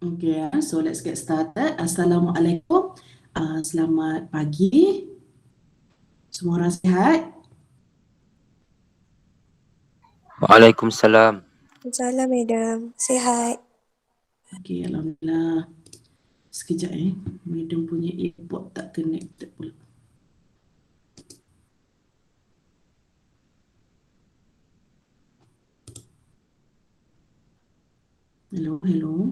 Okay, so let's get started. Assalamualaikum. Selamat pagi. Semua orang sihat? Waalaikumsalam. Salam, Madam. Sihat. Okay, Alhamdulillah. Sekejap Madam punya earpod tak connected pula. Hello.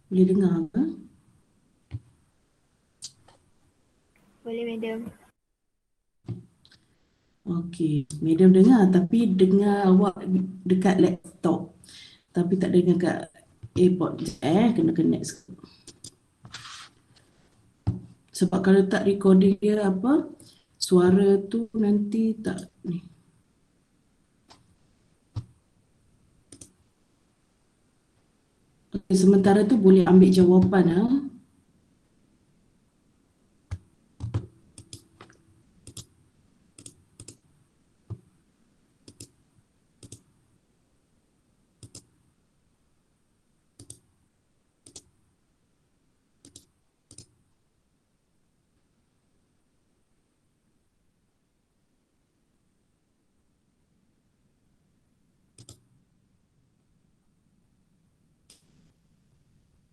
Boleh dengar ke? Boleh, Madam. Okay, Madam dengar tapi dengar awak dekat laptop. Tapi tak dengar kat earpod. Kena connect sekejap. Sebab kalau tak recording dia suara tu nanti tak ni. Okay, sementara tu boleh ambil jawapan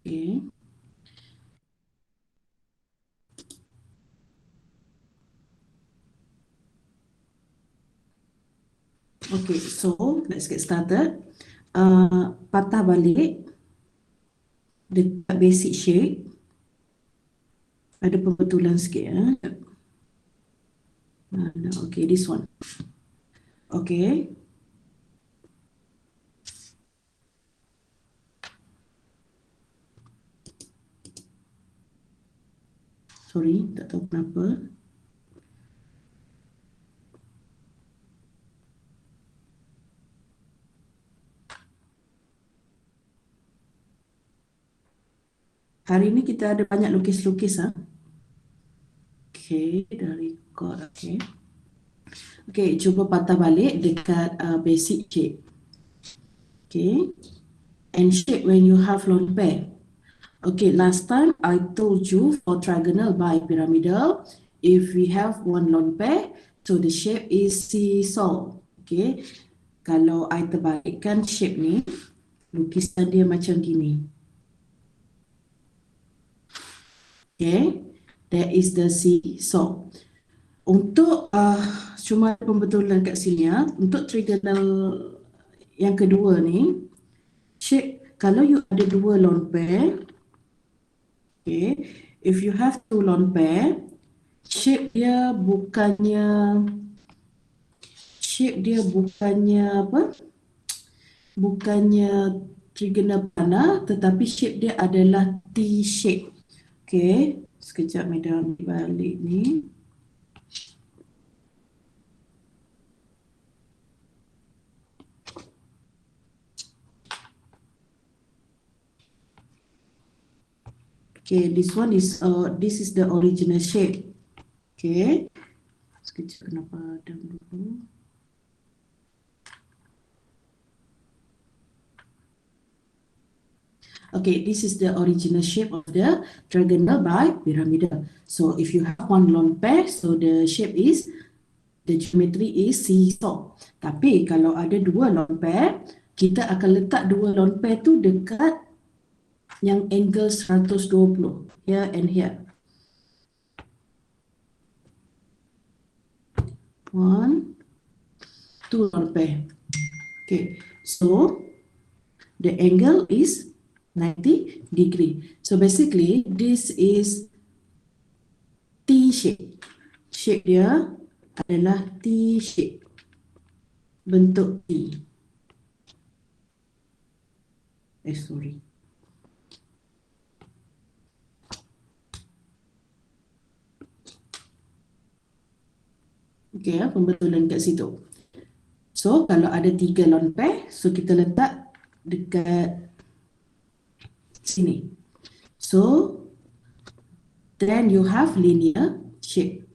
Okay. Okay, so let's get started. Patah balik dekat basic shape. Ada pembetulan sikit Okay, this one. Okay. Sorry, tak tahu kenapa. Hari ni kita ada banyak lukis-lukis Okay, dah record. Okay. Okay, cuba patah balik dekat basic shape. Okay. And shape when you have lone pair. Okay, last time I told you for trigonal bipyramidal, if we have one lone pair, so the shape is seesaw. Okay, kalau I terbalikkan shape ni, lukisan dia macam gini. Okay, that is the seesaw. Untuk cuma pembetulan kat sini untuk trigonal yang kedua ni, shape kalau you ada dua lone pair, okay, if you have two lone pair, shape dia bukannya bukannya trigonal panah, tetapi shape dia adalah T shape. Okay, sekejap Madam balik ni. Okay, this is the original shape. Okay, sekejap kenapa ada dulu. Okay, this is the original shape of the trigonal bipyramidal. So if you have one lone pair, so the geometry is seesaw. Tapi kalau ada dua lone pair, kita akan letak dua lone pair tu dekat yang angle 120, here and here. One, two lone pair. Okay, so the angle is 90 degree. So basically, this is T shape. Shape dia adalah T shape. Bentuk T. Sorry. Okay, pembetulan kat situ. So, kalau ada 3 lone pair, so kita letak dekat sini. So, then you have linear shape.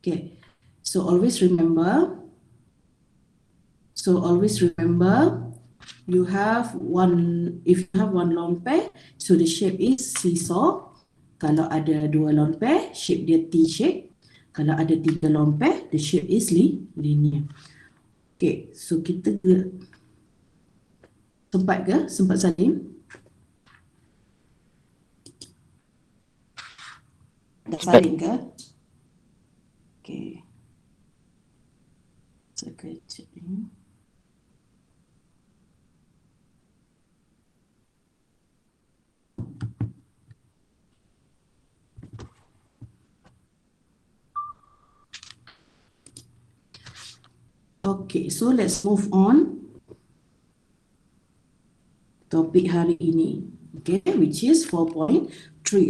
Okay. So always remember, you have one, if you have one lone pair, so the shape is seesaw. Kalau ada dua lone pair, shape dia T shape. Kalau ada tiga lone pair, the shape is linear. Okay, so kita sempat ke? Sempat salin? Dah salin ke? Okay. Sekejap ni. Okay, so let's move on. Topik hari ini, okay, which is 4.3.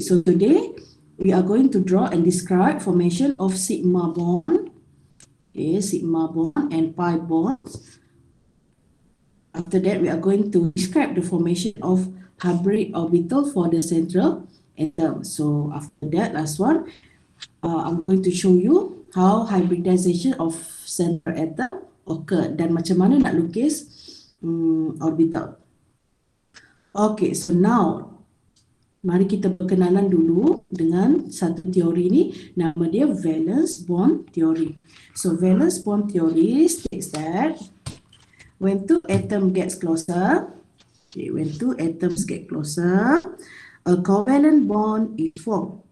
So today we are going to draw and describe formation of sigma bond, okay, sigma bond and pi bonds. After that, we are going to describe the formation of hybrid orbital for the central atom. So after that, last one, I'm going to show you how hybridization of central atom occur dan macam mana nak lukis orbital. Okay, so now mari kita berkenalan dulu dengan satu teori ni, nama dia valence bond theory. So valence bond theory states that when two atoms get closer, okay, when two atoms get closer, a covalent bond is formed.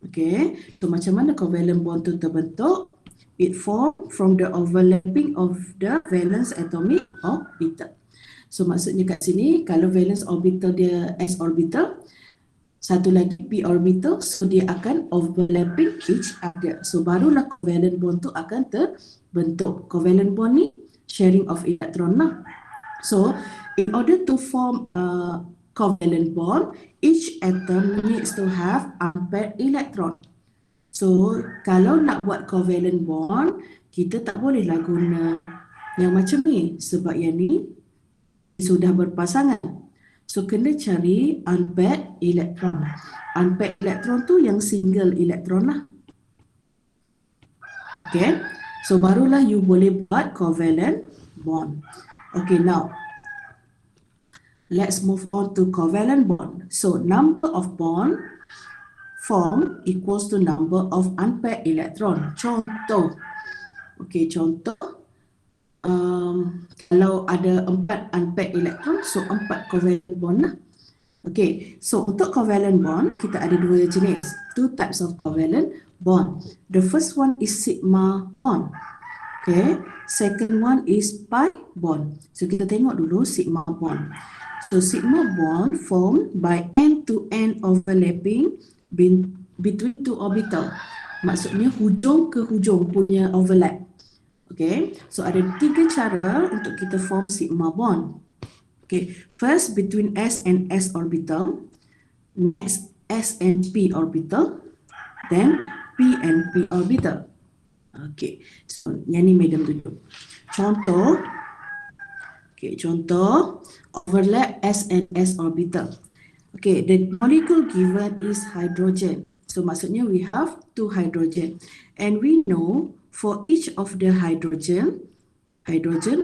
Okay, so macam mana covalent bond tu terbentuk? It formed from the overlapping of the valence atomic orbital. So maksudnya kat sini, kalau valence orbital dia S orbital, satu lagi P orbital, so dia akan overlapping each other. So barulah covalent bond tu akan terbentuk. Covalent bond ni sharing of electron lah. So in order to form a covalent bond, each atom needs to have unpaired electron. So kalau nak buat covalent bond, kita tak bolehlah guna yang macam ni, sebab yang ni sudah berpasangan. So kena cari unpaired electron. Unpaired electron tu yang single electron lah. Okay, so barulah you boleh buat covalent bond. Okay, now let's move on to covalent bond. So number of bond form equals to number of unpaired electron. Contoh, okay, contoh, kalau ada 4 unpaired electron, so 4 covalent bond lah. Okay, so untuk covalent bond, kita ada dua jenis, two types of covalent bond. The first one is sigma bond. Okay, second one is pi bond. So kita tengok dulu sigma bond. So sigma bond formed by end-to-end overlapping between two orbital. Maksudnya hujung ke hujung punya overlap. Okay, so ada 3 cara untuk kita form sigma bond. Okay, first between S and S orbital, next S and P orbital, then P and P orbital. Okay, so yang ni madam tunjuk. Contoh, okay, contoh overlap S and S orbital. Okay, the molecule given is hydrogen. So maksudnya we have 2 hydrogen, and we know for each of the hydrogen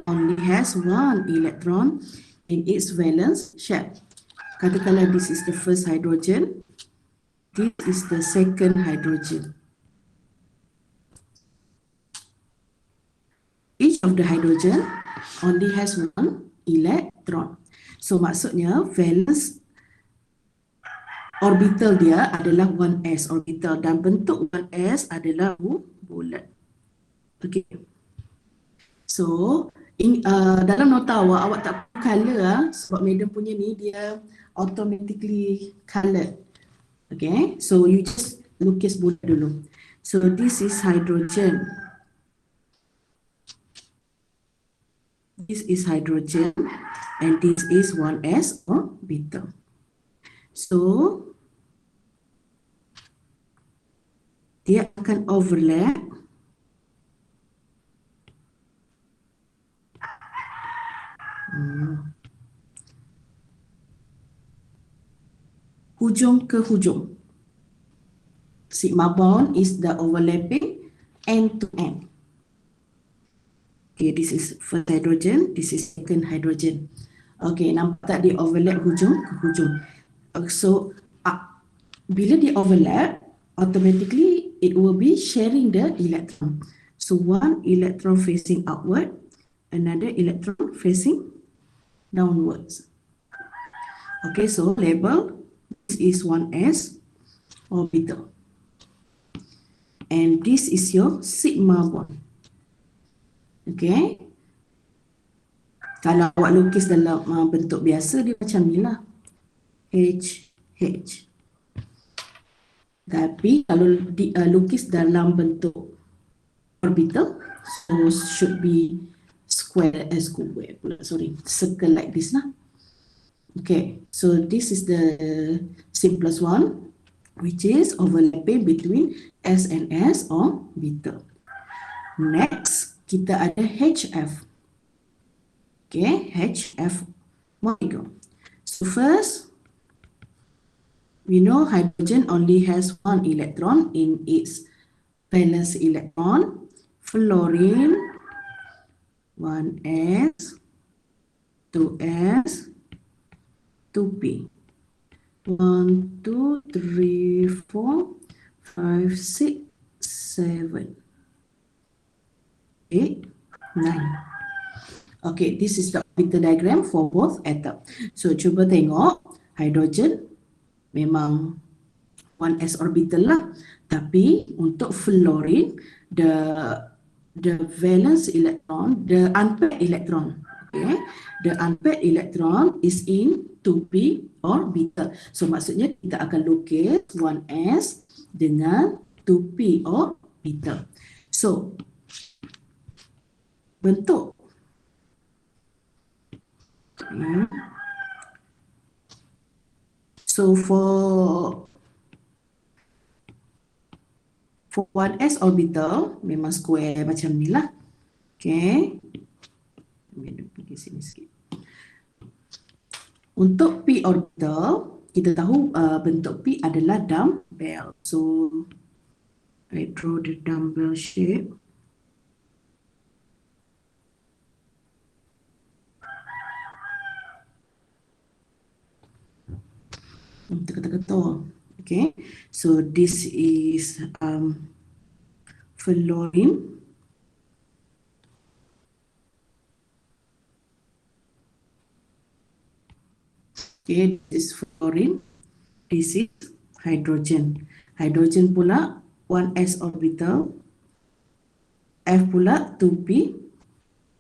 only has 1 electron in its valence shell. Katakanlah this is the first hydrogen, this is the second hydrogen. Each of the hydrogen only has 1 electron. So maksudnya valence orbital dia adalah 1s orbital dan bentuk 1s adalah bulat. Okay. So dalam nota awak tak perlu color sebab madam punya ni dia automatically colored. Okay, so you just lukis bulat dulu. So this is hydrogen. This is hydrogen and this is 1s orbital. So dia akan overlap hujung ke hujung. Sigma bond is the overlapping end to end. Okay, this is first hydrogen, this is second hydrogen. Okay, nampak tak dia overlap hujung ke hujung. So, bila dia overlap, automatically it will be sharing the electron. So, one electron facing outward, another electron facing downwards. Okay, so label, this is 1s orbital. And this is your sigma bond. Okay. Kalau awak lukis dalam bentuk biasa, dia macam ni lah. H, H. Tapi kalau lukis dalam bentuk orbital, so should be square, circle like this lah. Okay, so this is the simplest one, which is overlapping between S and S orbital. Next, kita ada HF. Okay, HF molecule. So first, we know hydrogen only has one electron in its valence electron. Fluorine, 1s, 2s, 2p. 1, 2, 3, 4, 5, 6, 7, 8, 9. Okay, this is the orbital diagram for both atom. So, cuba tengok, hydrogen memang 1s orbital lah. Tapi, untuk fluorine, the valence electron, the unpaired electron, okay, the unpaired electron is in 2p orbital. So, maksudnya kita akan lukis 1s dengan 2p orbital. So, bentuk so for 1s orbital memang square macam ni lah. Okay. Pergi sini sikit. Untuk p orbital, kita tahu bentuk p adalah dumbbell. So I draw the dumbbell shape. Ketul-ketul. Okay, so this is fluorine. Okay, this is fluorine. This is hydrogen. Hydrogen pula 1s orbital. F pula 2p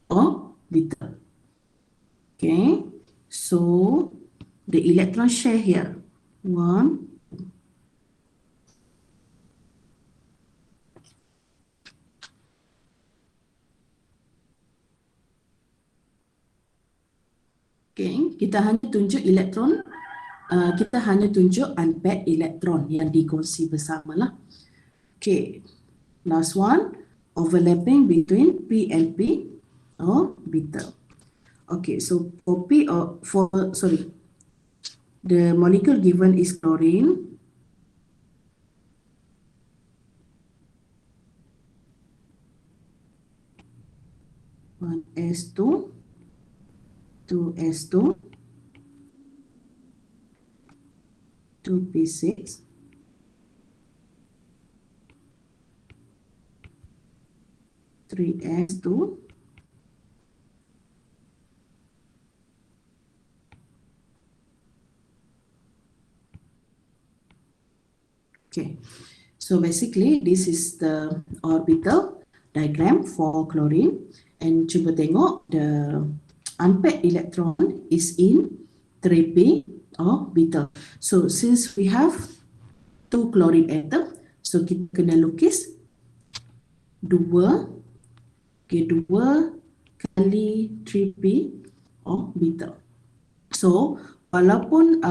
orbital. Okay, so the electron share here. 1, 2. Okay, kita hanya tunjuk elektron, kita hanya tunjuk unpaired elektron yang dikongsi bersama lah. Okay, last one, overlapping between P and P orbital. Okay, so for the molecule given is chlorine. One S2, 2S2, 2P6, 3S2, okay, so basically this is the orbital diagram for chlorine, and cuba tengok the unpaired electron is in 3p orbital. So since we have 2 chlorine atom, so kita kena lukis 2 kali 3p orbital. So walaupun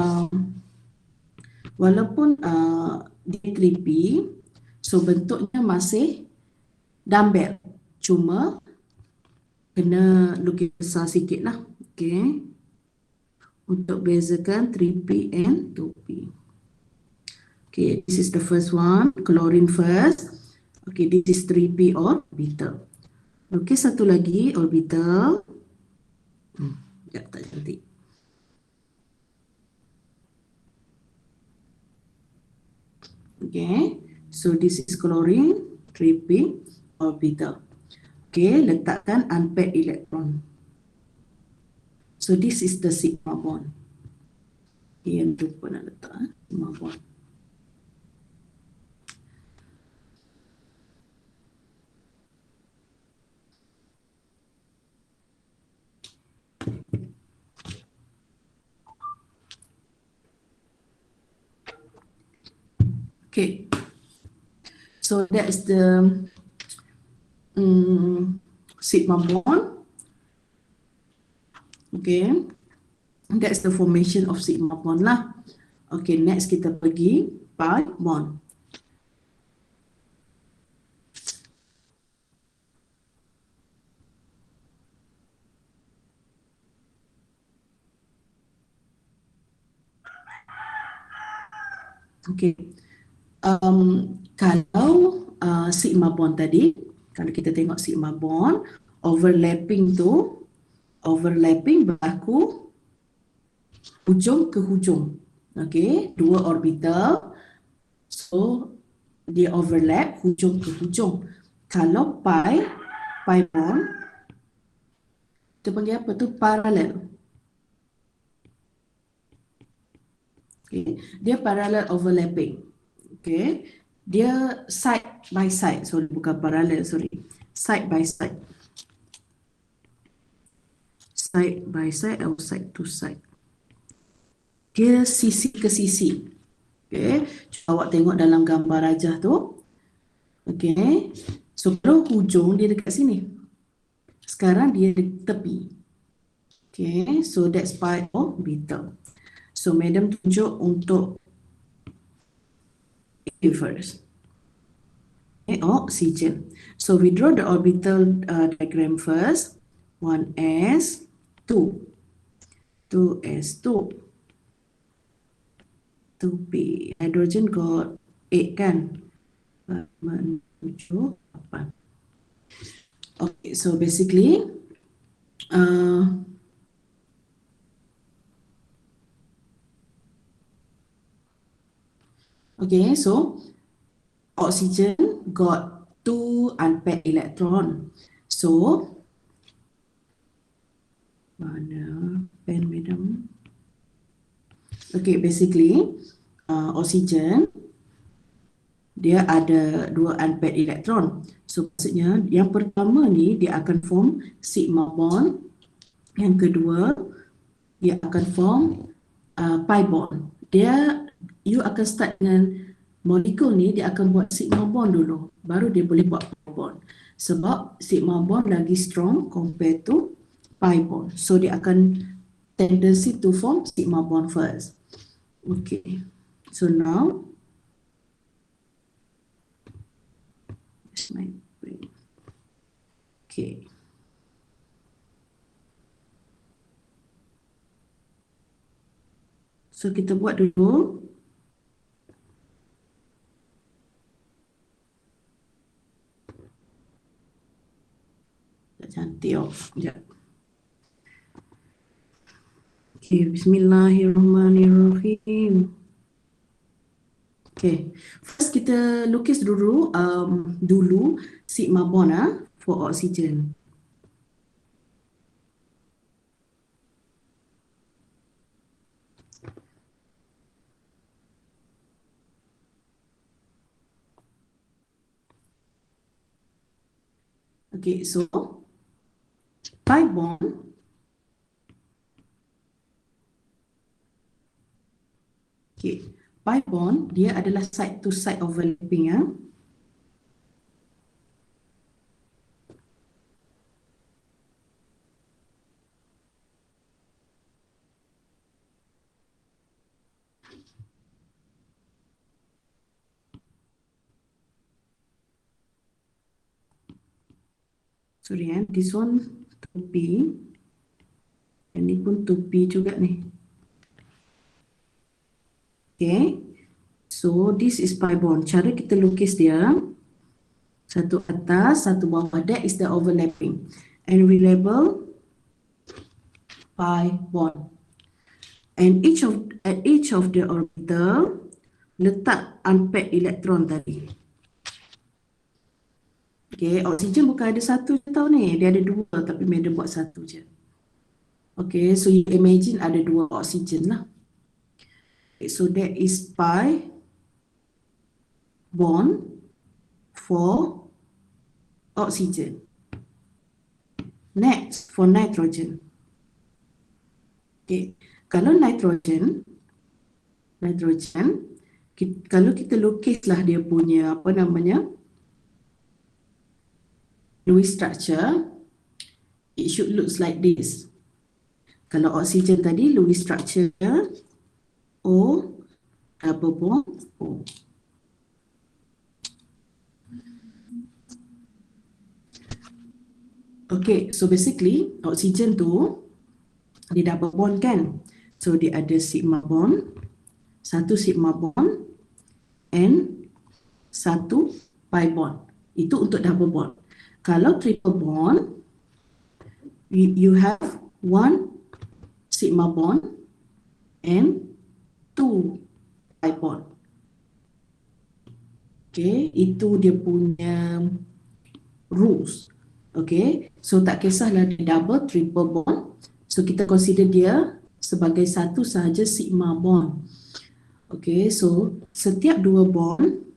di 3p, so bentuknya masih dumbbell, cuma kena lukis besar sikit lah. Okay, untuk bezakan 3p and 2p. Okay, this is the first one, chlorine first. Okay, this is 3p orbital. Okay, satu lagi orbital. Sekejap, tak cantik. Okay, so this is chlorine 3p orbital. Okay, letakkan unpaired electron. So this is the sigma bond. Okay, yang lupa nak letak sigma bond. Okay, so that is the sigma bond. Okay, that's the formation of sigma bond lah. Okay, next kita pergi pi bond. Okay, kalau sigma bond tadi, kalau kita tengok sigma bond, overlapping berlaku hujung ke hujung. Okay, dua orbital, so dia overlap hujung ke hujung. Kalau pi bond, kita panggil apa tu? Parallel. Okay, dia parallel overlapping. Okay, dia side by side, sorry, bukan parallel, sorry, side by side. Side by side atau side to side. Dia sisi ke sisi. Okay, awak tengok dalam gambar rajah tu. Okay, so kalau hujung dia dekat sini, sekarang dia di tepi. Okay, so that's pi orbital. So madam tunjuk untuk A first. Okay, oxygen. So we draw the orbital diagram first. 1s, 2. 2s, 2. 2p. Hydrogen got 8 kan? 7, 8. Okay, so basically, okay, so oxygen got 2 unpaired electron. So, mana pen madam? Okay, basically, oxygen dia ada 2 unpaired electron. So, maksudnya yang pertama ni dia akan form sigma bond. Yang kedua, dia akan form pi bond. You akan start dengan molekul ni, dia akan buat sigma bond dulu, baru dia boleh buat pi bond. Sebab sigma bond lagi strong compared to pi bond. So dia akan tendency to form sigma bond first. Okay. So now, okay. So kita buat dulu. Tak cantik. Sekejap. Okay, bismillahirrahmanirrahim. Okay, first kita lukis dulu sigma bond for oxygen. Okay, so pi bond pi bond dia adalah side to side overlapping ya. Sorry this one 2p. Ini pun 2p juga nih. Okay, so this is pi bond. Cara kita lukis dia, Satu atas, satu bawah. That is the overlapping. And we label pi bond. And at each of the orbital, letak unpaired electron tadi. Okay, oksigen bukan ada satu je tau ni. Dia ada dua tapi Madam buat satu je. Okay, so you imagine ada dua oksigen lah. Okay, so that is pi bond for oxygen. Next, for nitrogen. Okay, kalau nitrogen, kalau kita lukislah dia punya apa namanya Lewis structure, it should looks like this. Kalau oksigen tadi Lewis structure O double bond O. Okay, so basically oksigen tu dia double bond kan. So dia ada sigma bond, satu sigma bond and satu pi bond. Itu untuk double bond. Kalau triple bond, you have one sigma bond and two pi bond. Okay, itu dia punya rules. Okay, so tak kisahlah dia double, triple bond. So kita consider dia sebagai satu sahaja sigma bond. Okay, so setiap dua bond,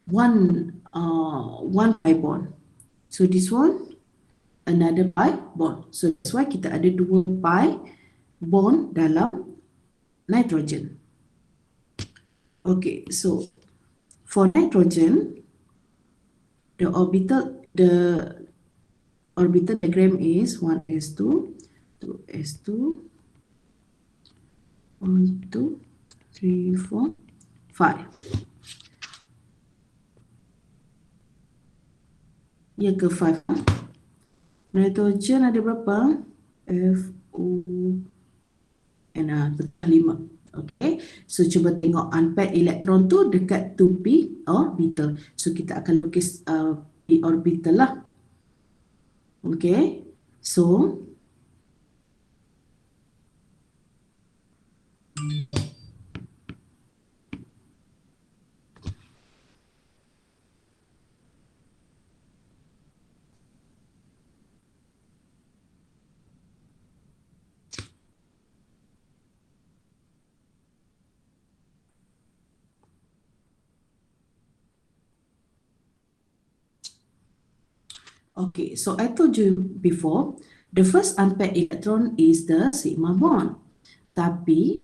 one pi bond. So this one, another pi bond. So that's why kita ada dua pi bond dalam nitrogen. Okay, so for nitrogen, the orbital diagram is 1s2, 2s2, 1, 2, 3, 4, 5. Ya ke 5? Nitrogen ada berapa? F, O, N, betul 5. Okay, so cuba tengok unpaired electron tu dekat 2p orbital. So kita akan lukis p orbital lah. Okay, so okay, so I told you before, the first unpaired electron is the sigma bond. Tapi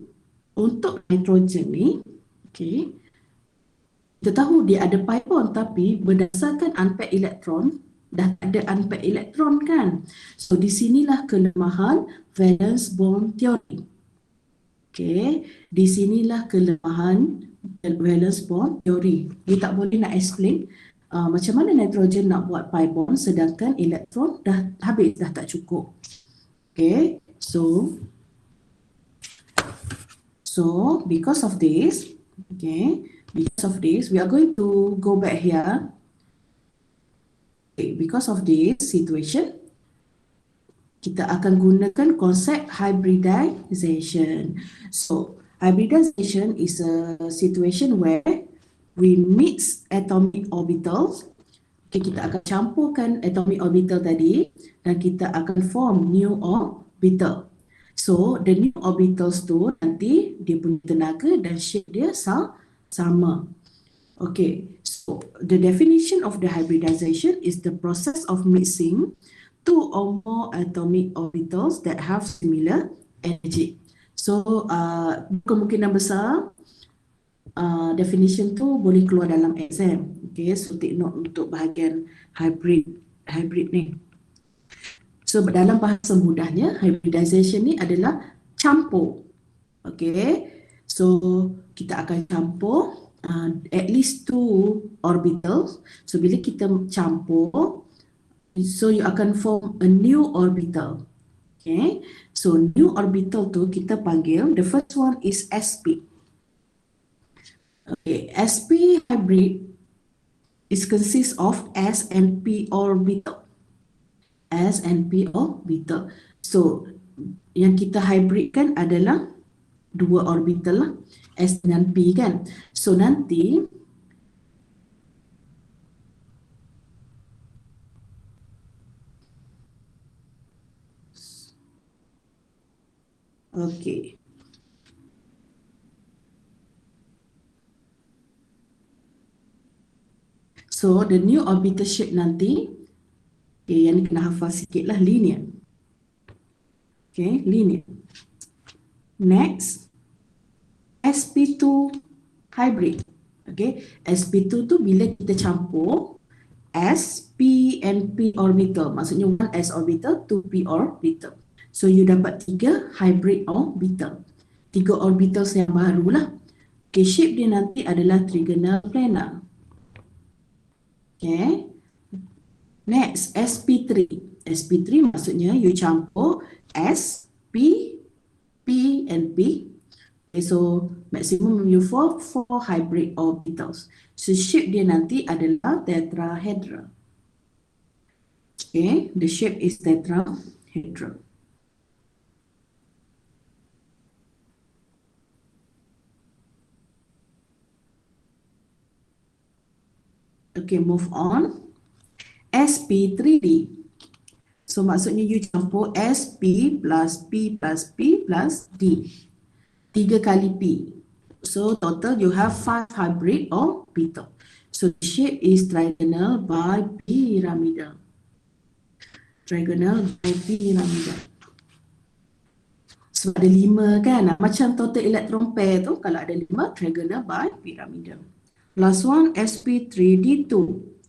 untuk nitrogen ni, okay, kita tahu dia ada pi bond, tapi berdasarkan unpaired electron, dah tak ada unpaired electron kan. So di sinilah kelemahan valence bond theory. Okay, di sinilah kelemahan valence bond theory. Dia tak boleh nak explain macam mana nitrogen nak buat pi bond sedangkan elektron dah habis, dah tak cukup. Okay, so because of this, we are going to go back here. Okay, because of this situation, kita akan gunakan konsep hybridization. So hybridization is a situation where we mix atomic orbitals. Okay, kita akan campurkan atomic orbital tadi dan kita akan form new orbital. So the new orbitals tu nanti dia punya tenaga dan shape dia sama. Okay, so the definition of the hybridization is the process of mixing two or more atomic orbitals that have similar energy. So kemungkinan besar definition tu boleh keluar dalam exam. Okay, so take note untuk bahagian hybrid ni. So dalam bahasa mudahnya, hybridization ni adalah campur. Okay, so kita akan campur at least two orbitals. So bila kita campur, so you akan form a new orbital. Okay, so new orbital tu kita panggil, the first one is sp. Okay, sp hybrid It consists of S and P orbital. S and P orbital. So, yang kita hybridkan adalah dua orbital lah, S dengan P kan. So, nanti okay. So, the new orbital shape nanti, okay, yang ni kena hafal sikit lah, linear. Okay, linear. Next, sp2 hybrid. Okay, sp2 tu bila kita campur S, P and P orbital. Maksudnya 1s orbital, 2p orbital. So, you dapat 3 hybrid orbital. 3 orbitals yang baru lah. Okay, shape dia nanti adalah trigonal planar. Okay. Next, sp3. sp3 maksudnya you campur S, P, P and P. Okay, so maximum you for 4 hybrid orbitals. So shape dia nanti adalah tetrahedral. Okay, the shape is tetrahedral. Okay, move on. sp3d. So maksudnya you campur sp plus p plus p plus d. 3 kali P. So total you have 5 hybrid orbital. So the shape is trigonal bipyramidal. Trigonal bipyramidal. So ada 5 kan? Macam total electron pair tu, kalau ada 5, trigonal bipyramidal. Last one, sp3d2.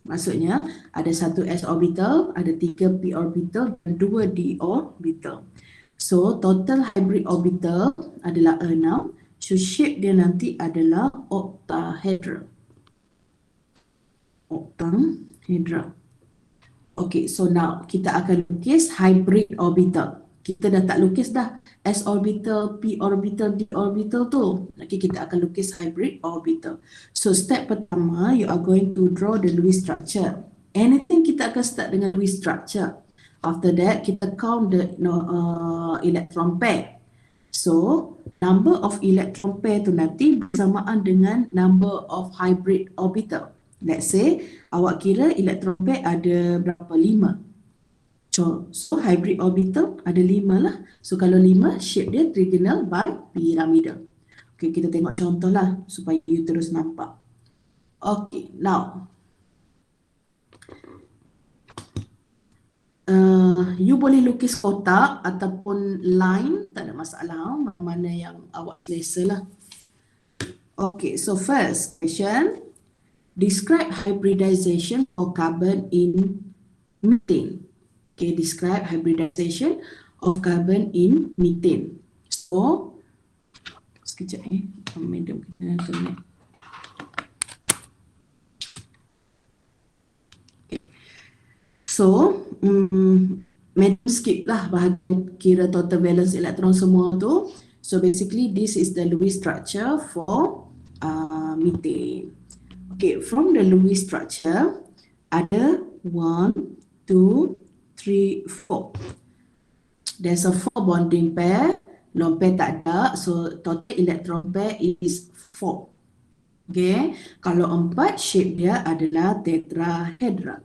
Maksudnya ada 1 s orbital, ada 3 p orbital dan 2 d orbital. So total hybrid orbital adalah 6. So shape dia nanti adalah octahedral. Octahedral. Okay, so now kita akan lukis hybrid orbital. Kita dah tak lukis dah S orbital, P orbital, D orbital tu. Okay, kita akan lukis hybrid orbital. So step pertama, you are going to draw the Lewis structure. Anything kita akan start dengan Lewis structure. After that, kita count the electron pair. So, number of electron pair tu nanti bersamaan dengan number of hybrid orbital. Let's say, awak kira electron pair ada berapa? 5. So, hybrid orbital ada 5 lah. So, kalau 5, shape dia trigonal bipyramidal. Okay, kita tengok contoh lah supaya you terus nampak. Okay, now. You boleh lukis kotak ataupun line, tak ada masalah, mana yang awak selesa lah. Okay, so first question, describe hybridization of carbon in methane. Okay, describe hybridization of carbon in methane. So, sekejap medium kita connect. So, medium skip lah bahagian kira total valence elektron semua tu. So basically this is the Lewis structure for methane. Okay, from the Lewis structure ada 1, 2, 3, 4. There's a 4 bonding pair. Lone pair tak ada, so total electron pair is 4. Okay, kalau 4 shape dia adalah tetrahedral.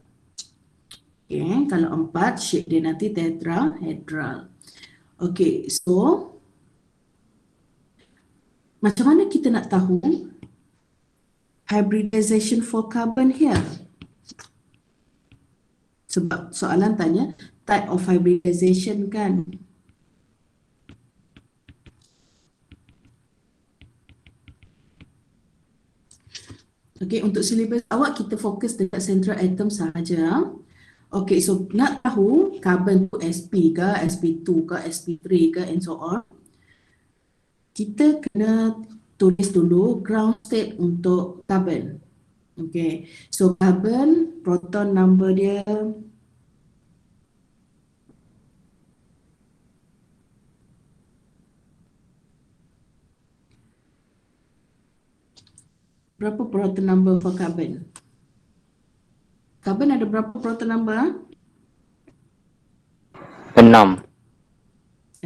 Okay, kalau 4 shape dia nanti tetrahedral. Okay, so macam mana kita nak tahu hybridization for carbon here? Sebab soalan tanya type of hybridization kan. Okay, untuk silibus awak kita fokus dekat central atom sahaja. Okay, so nak tahu carbon tu sp ke, sp2 ke, sp3 ke and so on. Kita kena tulis dulu ground state untuk carbon. Okay, so carbon proton number dia berapa proton number for carbon? Carbon ada berapa proton number? 6.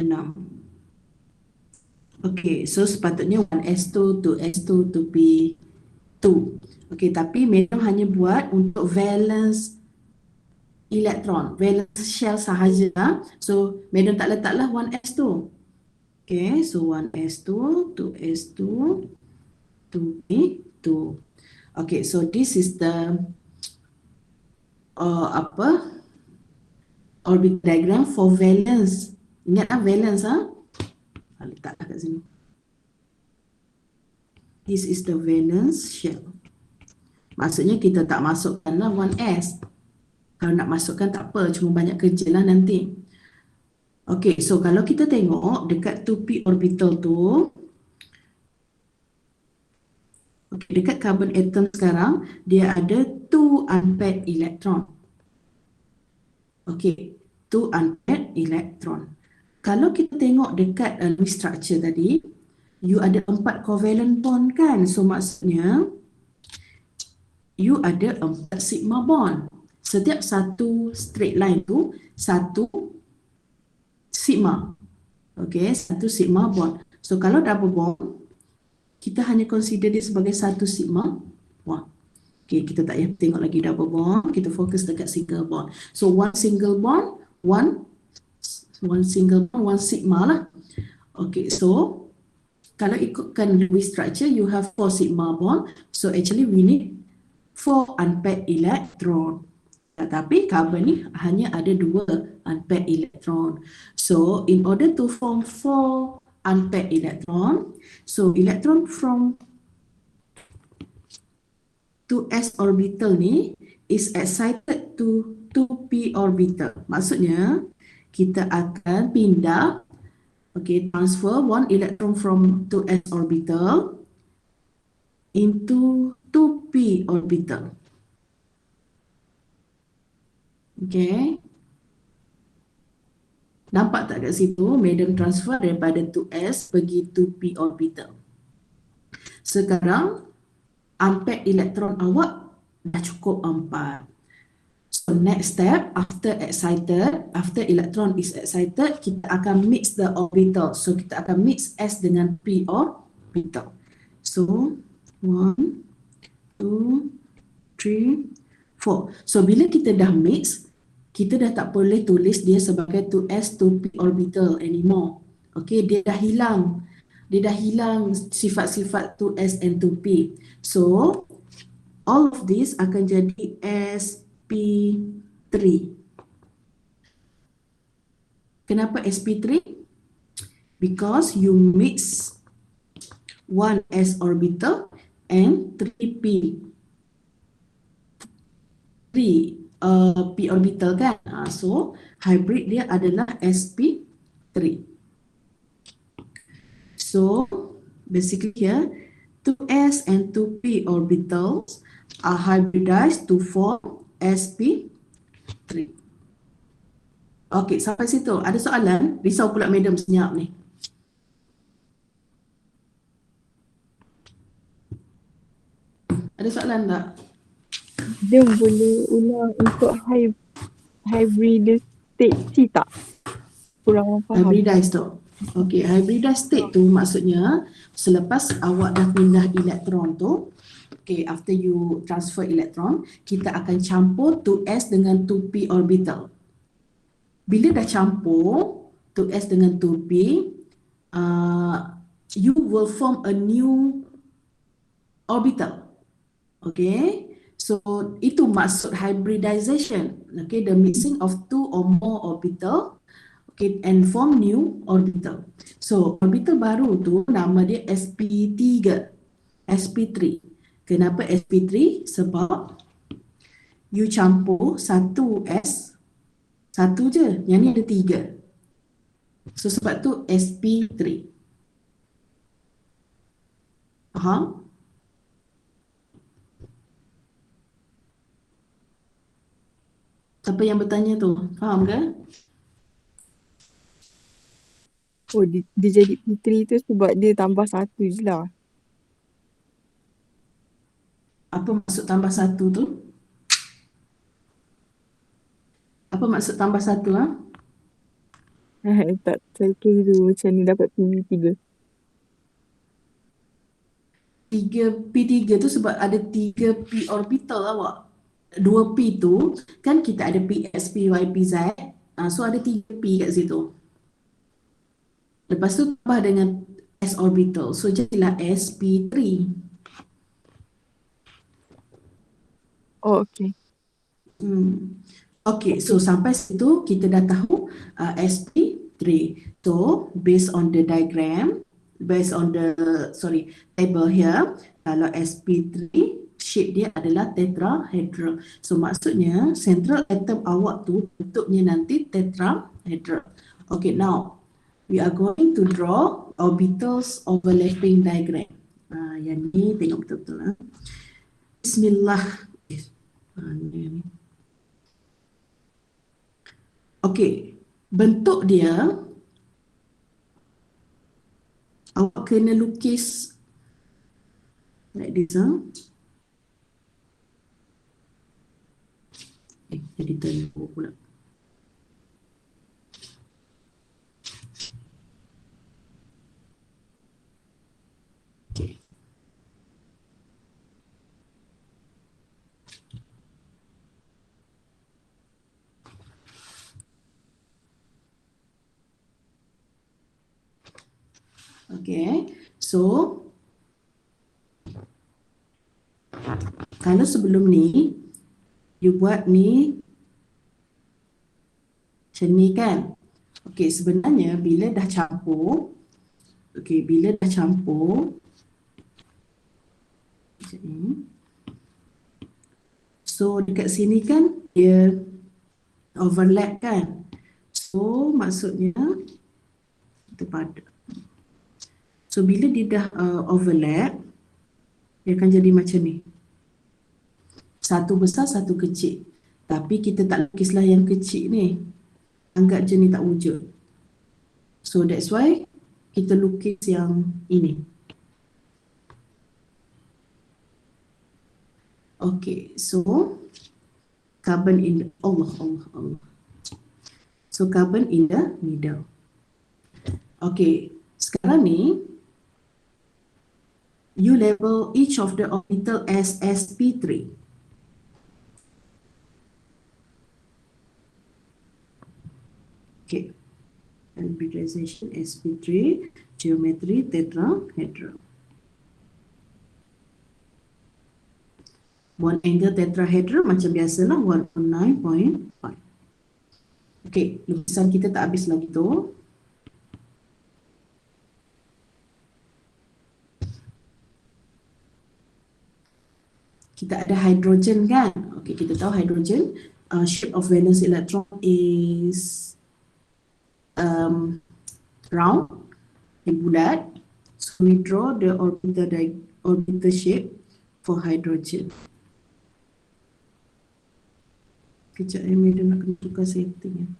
6. Okay, so sepatutnya 1s2, 2s2, 2p2. Okay, tapi madam hanya buat untuk valence elektron, valence shell sahaja. So, madam tak letaklah 1s2. Okay, so 1s2, 2s2, 2p2. Okay, so this is the orbital diagram for valence. Ingat valence letaklah kat sini. This is the valence shell. Maksudnya kita tak masukkanlah 1s. Kalau nak masukkan tak apa, cuma banyak kerja lah nanti. Okay, so kalau kita tengok dekat 2p orbital tu, okay, dekat carbon atom sekarang, dia ada 2 unpaired electron. Okay, 2 unpaired electron. Kalau kita tengok dekat Lewis structure tadi, you ada 4 covalent bond kan? So maksudnya, you ada 4 sigma bond. Setiap satu straight line tu, satu sigma. Okay, satu sigma bond. So kalau double bond, kita hanya consider dia sebagai satu sigma bond. Okay, kita tak payah tengok lagi double bond, kita fokus dekat single bond. So one single bond, one sigma lah. Okay, so kalau ikutkan Lewis structure, you have 4 sigma bond. So actually we need 4 unpaired electron. Tetapi carbon ni hanya ada 2 unpaired electron. So in order to form 4 unpaired electron, so electron from 2s orbital ni is excited to 2p orbital. Maksudnya kita akan pindah, okay, transfer 1 electron from 2s orbital into 2p orbital. Okay. Nampak tak kat situ? Madam transfer daripada 2s pergi 2p orbital. Sekarang unpaired elektron awak dah cukup 4. So next step, after electron is excited, kita akan mix the orbital. So kita akan mix s dengan p orbital. So 1, 2, 3, 4. So bila kita dah mix, kita dah tak boleh tulis dia sebagai 2s 2p orbital anymore. Okay, dia dah hilang. Dia dah hilang sifat-sifat 2s and 2p. So all of this akan jadi sp3. Kenapa sp3? Because you mix 1s orbital and 3p. 3 p orbital kan. So hybrid dia adalah sp3. So basically here 2s and 2p orbitals are hybridized to form sp3. Okay, sampai situ. Ada soalan? Risau pula madam senyap ni. Ada soalan tak? Dia boleh ulang untuk hybrid state tak? Kurang faham. Hybridized tu. Okay, hybridized state tu maksudnya selepas awak dah pindah elektron tu, okay, after you transfer elektron, kita akan campur 2s dengan 2p orbital. Bila dah campur 2s dengan 2p, you will form a new orbital. Okay, so itu maksud hybridization. Okay, the mixing of 2 or more orbital, okay, and form new orbital. So orbital baru tu nama dia sp3, sp3. Kenapa sp3? Sebab you campur 1s, satu je, yang ni ada 3. So sebab tu sp3. Faham? Siapa yang bertanya tu? Faham ke? Oh, dia jadi P3 tu sebab dia tambah 1 je lah. Apa maksud tambah 1 tu? Apa maksud tambah satu? Tak, saya kira macam ni dapat P3. 3P3 tu sebab ada 3P orbital awak. 2P tu kan kita ada PX, PY, PZ. So ada 3P kat situ. Lepas tu tambah dengan S orbital. So jadilah sp3. Oh, okay. Okay, so sampai situ kita dah tahu sp3. So based on the diagram, based on the table here, kalau sp3 shape dia adalah tetrahedral. So maksudnya central atom awak tu bentuknya nanti tetrahedral. Okay, now we are going to draw orbitals overlapping diagram. Yang ni tengok betul-betul. Bismillah. Ni. Okey, bentuk dia awak kena lukis like this. Jadi terlalu pula. Okey. Okay, so kalau sebelum ni you buat ni macam ni kan. Okay, sebenarnya bila dah campur, macam ni. So dekat sini kan dia overlap kan. So maksudnya kita pada. So bila dia dah overlap, dia akan jadi macam ni. Satu besar, satu kecil. Tapi kita tak lukislah yang kecil ni. Anggap je ni tak wujud. So that's why kita lukis yang ini. Okay, so carbon in the, Allah. So carbon in the middle. Okay, sekarang ni you label each of the orbital as sp3. Okay, hybridization sp3, geometry tetrahedral. Bond angle tetrahedral macam biasalah 109.5. Okay, lukisan kita tak habis lagi tu. Kita ada hydrogen kan? Okay, kita tahu hydrogen shape of valence electron is round, bulat. So we draw the orbital shape for hydrogen. Kejap dia nak kena tukar setting.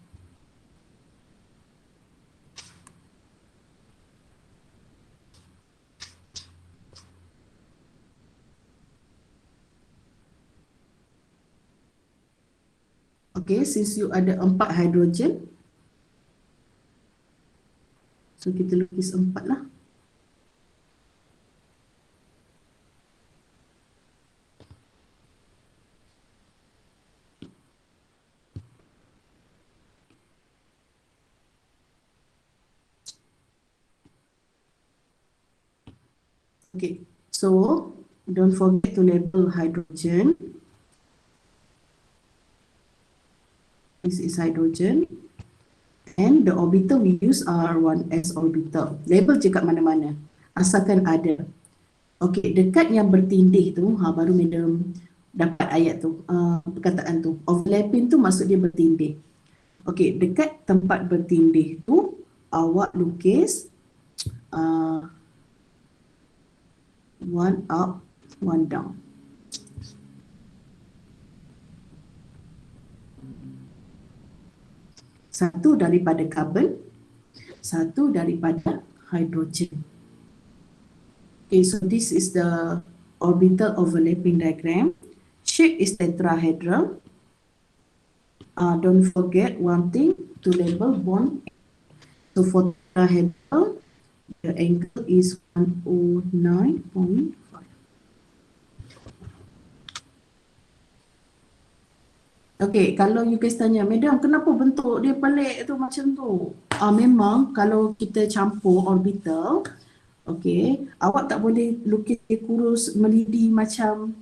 Okay, since you ada 4 hidrogen, so kita lukis 4 lah. Okay, so don't forget to label hydrogen. This is hydrogen. And the orbital we use are 1s orbital. Label je kat mana-mana. Asalkan ada. Okay, dekat yang bertindih tu, baru madam dapat ayat tu, perkataan tu. Overlapping tu maksud dia bertindih. Okay, dekat tempat bertindih tu, awak lukis one up, one down. Satu daripada carbon, satu daripada hydrogen. Okay, so this is the orbital overlapping diagram. Shape is tetrahedral. don't forget one thing to label bond. So for tetrahedral, the angle is 109.5. Okay, kalau you guys tanya, Madam, kenapa bentuk dia pelik tu macam tu? Memang kalau kita campur orbital, okay, awak tak boleh lukis dia kurus melidi macam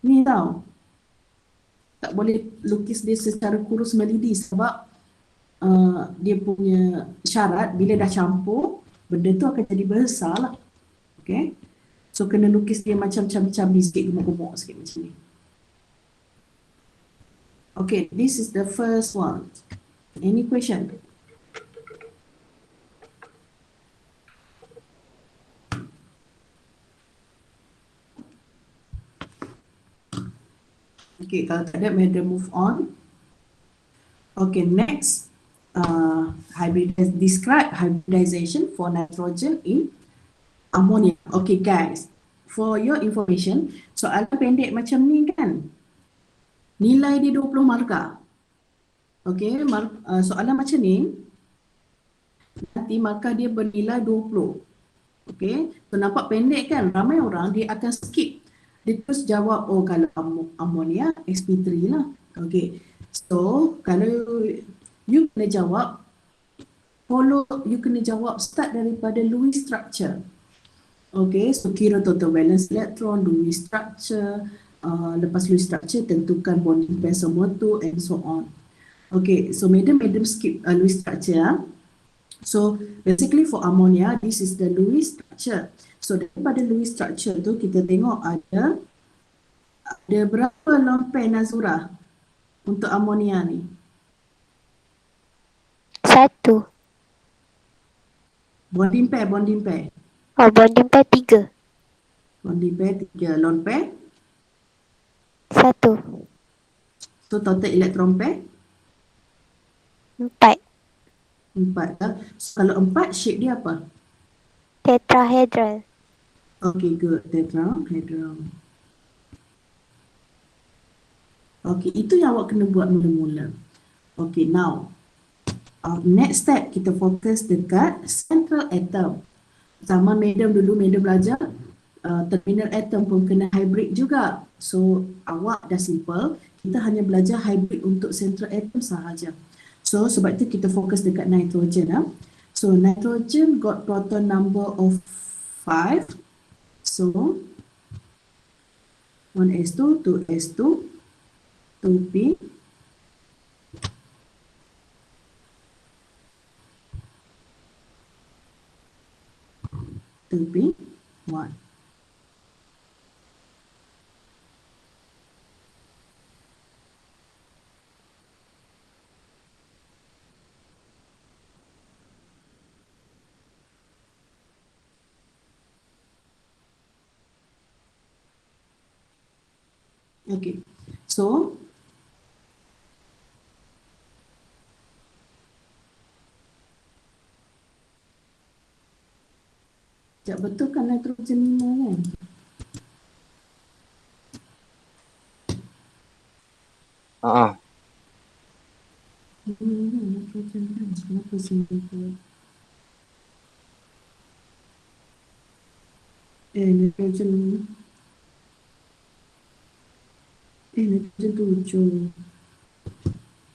ni tau. Tak boleh lukis dia secara kurus melidi sebab dia punya syarat bila dah campur, benda tu akan jadi besar lah. Okay, so kena lukis dia macam cabi-cabi sikit, gemuk-gemuk sikit macam ni. Okay, this is the first one. Any question? Okay, kalau tak ada, madam move on. Okay, next. Describe hybridization for nitrogen in ammonia. Okay guys, for your information, soalan pendek macam ni kan, nilai dia 20 markah. Okay, soalan macam ni, nanti markah dia bernilai 20. Okay, so nampak pendek kan, ramai orang dia akan skip. Dia terus jawab, oh kalau ammonia, sp3 lah. Okay, so kalau you kena jawab, you kena jawab start daripada Lewis structure. Okay, so kira total valence electron, Lewis structure, lepas Lewis structure tentukan bonding pair semua tu and so on. Okay, so madam skip Lewis structure. So basically for ammonia, this is the Lewis structure. So daripada Lewis structure tu kita tengok ada berapa lone pair Nazura untuk ammonia ni? 1. Bonding pair. Oh, bonding pair 3. Bonding pair 3, lone pair 1. so total electron pair 4. 4 lah. So, kalau 4 shape dia apa? Tetrahedral. Okay, good. Tetrahedral. Okay, itu yang awak kena buat mula-mula. Okay, now next step kita fokus dekat central atom. Sama madam belajar terminal atom pun kena hybrid juga. So awak dah simple, kita hanya belajar hybrid untuk central atom sahaja. So sebab itu kita fokus dekat nitrogen. So nitrogen got proton number of 5. So 1s2, 2s2, 2p, 2p1. Okay, so sekejap, betul kan nitrogen 5 kan? Nitrogen kan? Kenapa simple? Nitrogen 7.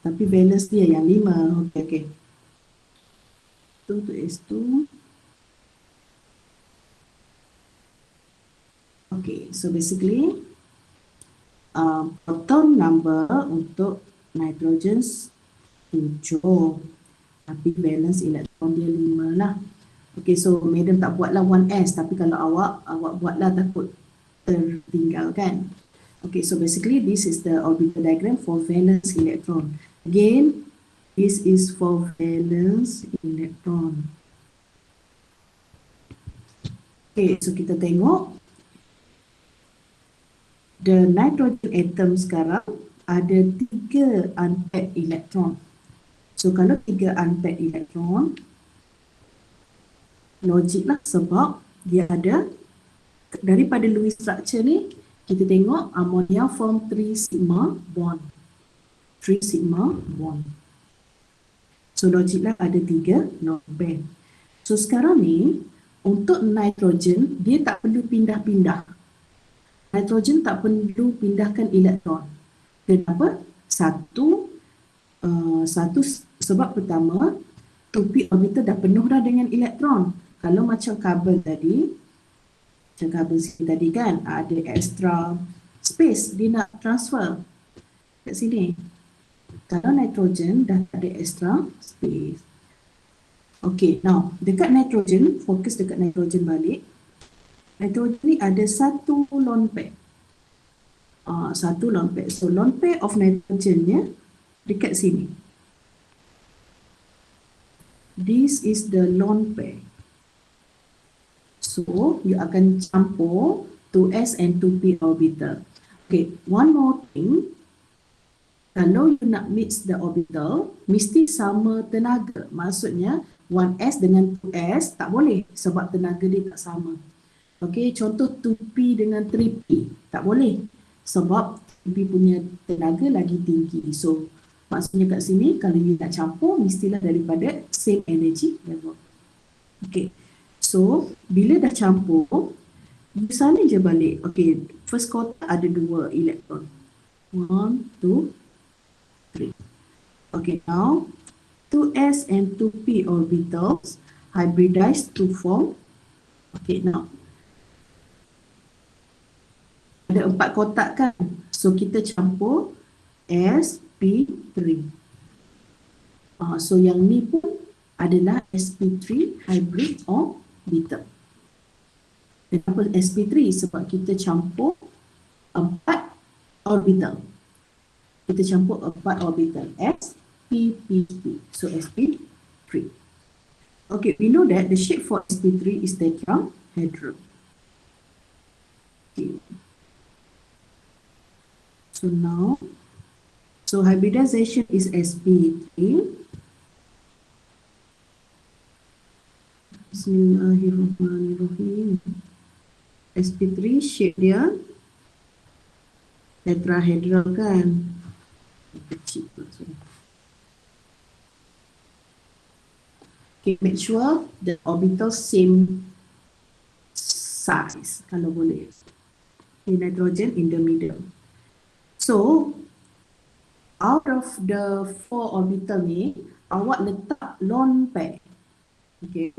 Tapi valence dia yang 5. Okay. 2 to S2. Okay, so basically proton number untuk nitrogen 7, tapi valence elektron dia 5 lah. Okay, so madam tak buatlah 1s, tapi kalau awak buatlah, takut tertinggal kan. Okay, so basically this is the orbital diagram for valence electron. Again, this is for valence electron. Okay, so kita tengok the nitrogen atom sekarang ada 3 unpaired elektron. So kalau 3 unpaired elektron, logik lah sebab dia ada daripada Lewis structure ni, kita tengok ammonia form 3 sigma bond. 3 sigma bond. So logiklah ada 3 lone pair. So sekarang ni untuk nitrogen dia tak perlu pindah-pindah. Nitrogen tak perlu pindahkan elektron. Kenapa? Satu sebab pertama 2p orbital dah penuh dah dengan elektron. Kalau macam karbon tadi, macam karbon sini tadi kan ada extra space dia nak transfer kat sini. Kalau nitrogen dah tak ada extra space. Okay, now dekat nitrogen, fokus dekat nitrogen balik. Nitrogen ni ada satu lone pair. Satu lone pair. So lone pair of nitrogennya dekat sini. This is the lone pair. So you akan campur 2s and 2p orbital. Okay, one more thing. Kalau you nak mix the orbital, mesti sama tenaga. Maksudnya 1s dengan 2s tak boleh sebab tenaga dia tak sama. Okay, contoh 2p dengan 3p tak boleh sebab 3p punya tenaga lagi tinggi. So maksudnya kat sini kalau you nak campur mestilah daripada same energy level. Okay, so bila dah campur, you sana je balik. Okay, first quarter ada 2 elektron. 1, 2, 3. Okay, now 2s and 2p orbitals hybridize to form. Okay, now ada 4 kotak kan? So kita campur sp3. So yang ni pun adalah sp3 hybrid orbital. Kenapa sp3? Sebab kita campur 4 orbital. Kita campur 4 orbital s, p, p, p. So sp3. Okay, we know that the shape for sp3 is tetrahedral. Okay. So now, so hybridization is sp3. Bismillahirrahmanirrahim. sp3 shape dia tetrahedral kan? Kecil maksudnya. Okay, make sure the orbital same size kalau boleh. Okay, nitrogen in the middle. So, out of the 4 orbital ni, awak letak lone pair. Okay,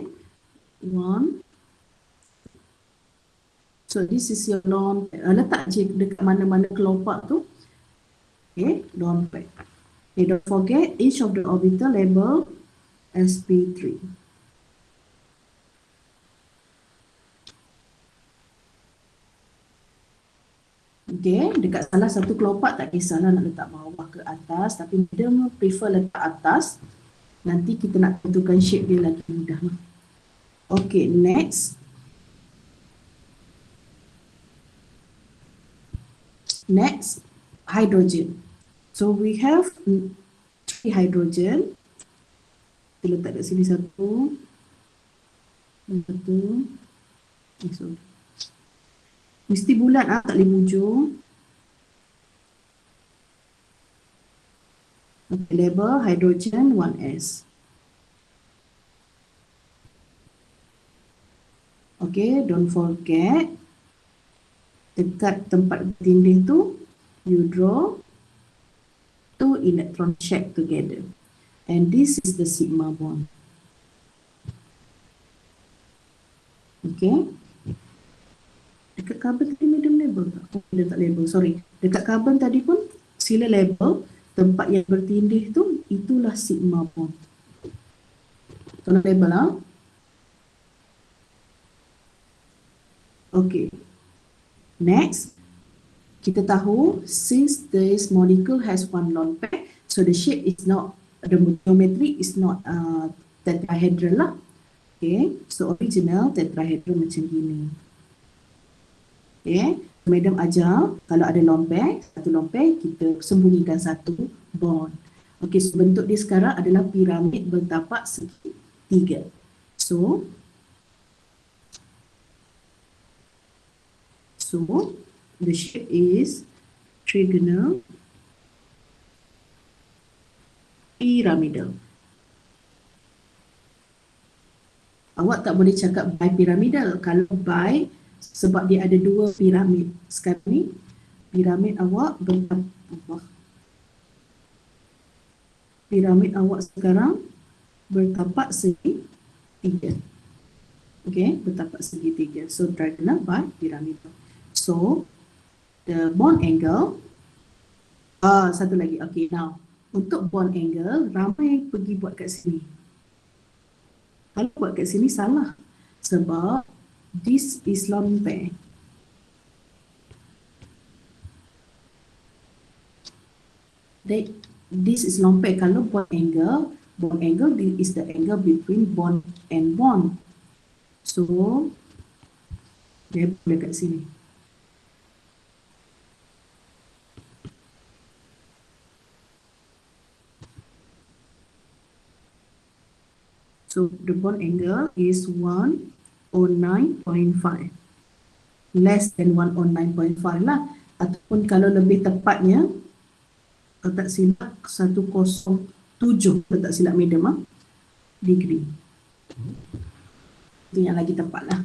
1. So, this is your lone pair. Letak je dekat mana-mana kelopak tu. Okay, lone pair. Okay, don't forget each of the orbital label sp3. Okay, dekat salah satu kelopak tak kisahlah nak letak bawah ke atas, tapi madam prefer letak atas. Nanti kita nak tentukan shape dia lagi mudah. Okay, next. Next, hydrogen. So we have 3 hydrogen. Kita letak kat sini satu. Sorry. Mesti bulat tak boleh hujung. Okay, label hydrogen 1s. Okay, don't forget dekat tempat bertindih tu you draw 2 electron shape together. And this is the sigma bond. Okay. Dekat carbon tadi madam label tak? Oh, dia tak label, sorry. Dekat carbon tadi pun sila label tempat yang bertindih tu, itulah sigma bond. Tolong label lah. Okay. Next, kita tahu since this molecule has 1 lone pair, so the shape is not, the geometry is not tetrahedral lah. Okay, so original tetrahedral macam gini. Okay, madam ajar kalau ada lone pair, satu lone pair, kita sembunyikan satu bond. Okay, so bentuk dia sekarang adalah piramid bertapak segi 3. So the shape is trigonal Pyramidal. Awak tak boleh cakap bipyramidal. Kalau bi, sebab dia ada dua piramid. Sekarang ni, piramid awak sekarang bertapak segi 3. Okay, bertapak segi 3. So, diagonal bipyramidal. So, the bond angle, satu lagi. Okay, now, untuk bond angle, ramai yang pergi buat kat sini. Kalau buat kat sini salah. Sebab this is lone pair. This is lone pair. Kalau bond angle is the angle between bond and bond. So, dia boleh kat sini. So the bond angle is 109.5. Less than 109.5 lah. Ataupun kalau lebih tepatnya, kalau tak silap 107, kalau tak silap madam, degree. Itu yang lagi tepat lah.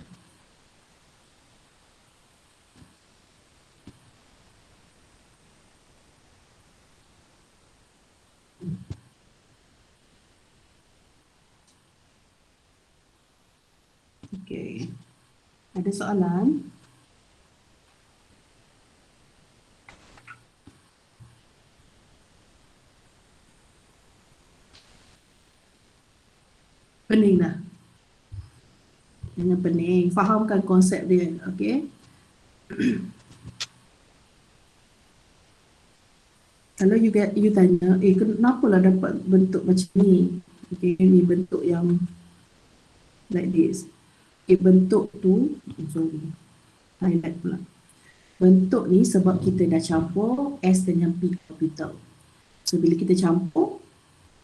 Okay. Ada soalan? Pening dah. Jangan pening. Fahamkan konsep dia. Okay. Kalau you tanya, kenapa lah dapat bentuk macam ni? Okay, ni bentuk yang like this. Okay, bentuk tu, highlight pula. Bentuk ni sebab kita dah campur S dengan P capital. So, bila kita campur,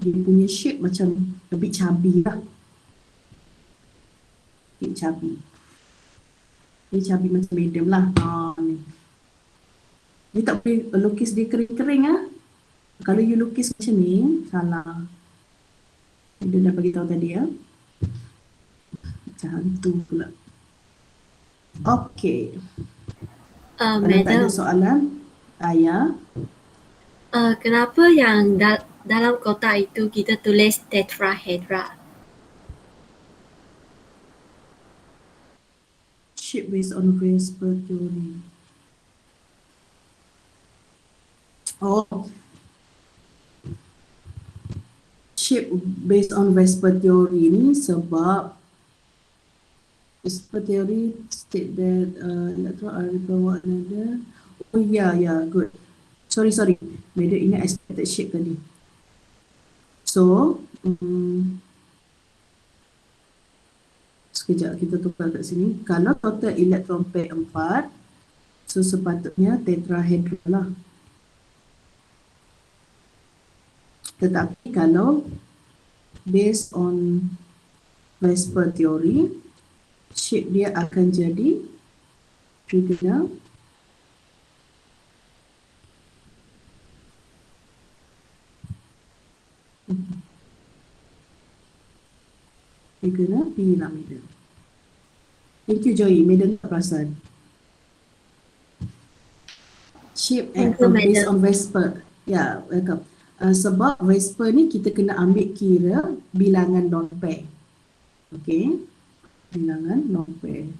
dia punya shape macam lebih chubby lah. Okay, chubby. Ni chubby macam medium lah. Ni. You tak boleh lukis dia kering-kering lah. Kalau you lukis macam ni, salah. Dia dah bagi tahu tadi ya. Macam tu pula. Okay. Kalau tak ada soalan, Ayah. Kenapa yang dalam kotak itu kita tulis tetrahedra? Shape based on Vesper theory. Oh. Shape based on Vesper theory ni sebab Vesper theory state that electron are repel one another. Oh yeah, good. Sorry. Beda ingat expected shape tadi. So, sekejap kita tukar kat sini. Kalau total elektron pair 4, so sepatutnya tetrahedra lah. Tetapi kalau based on Vesper theory, shape dia akan jadi trigonal pyramidal. Thank you Joy, Madam tak perasan. Shape and based on Vesper. Ya, welcome. Sebab Vesper ni kita kena ambil kira bilangan non pair. Okay, bilangan non pair.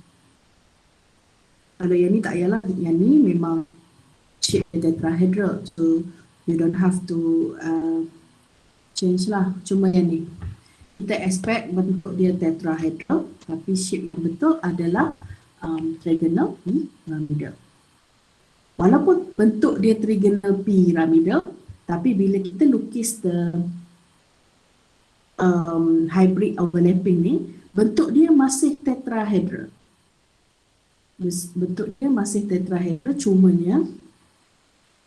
Kalau yang ni tak payahlah, yang ni memang shape tetrahedral, so you don't have to change lah. Cuma yang ni kita expect bentuk dia tetrahedral, tapi shape yang betul adalah trigonal pyramidal. Walaupun bentuk dia trigonal pyramidal, tapi bila kita lukis the hybrid overlapping ni, bentuk dia masih tetrahedral. Bentuk dia masih tetrahedral, cumanya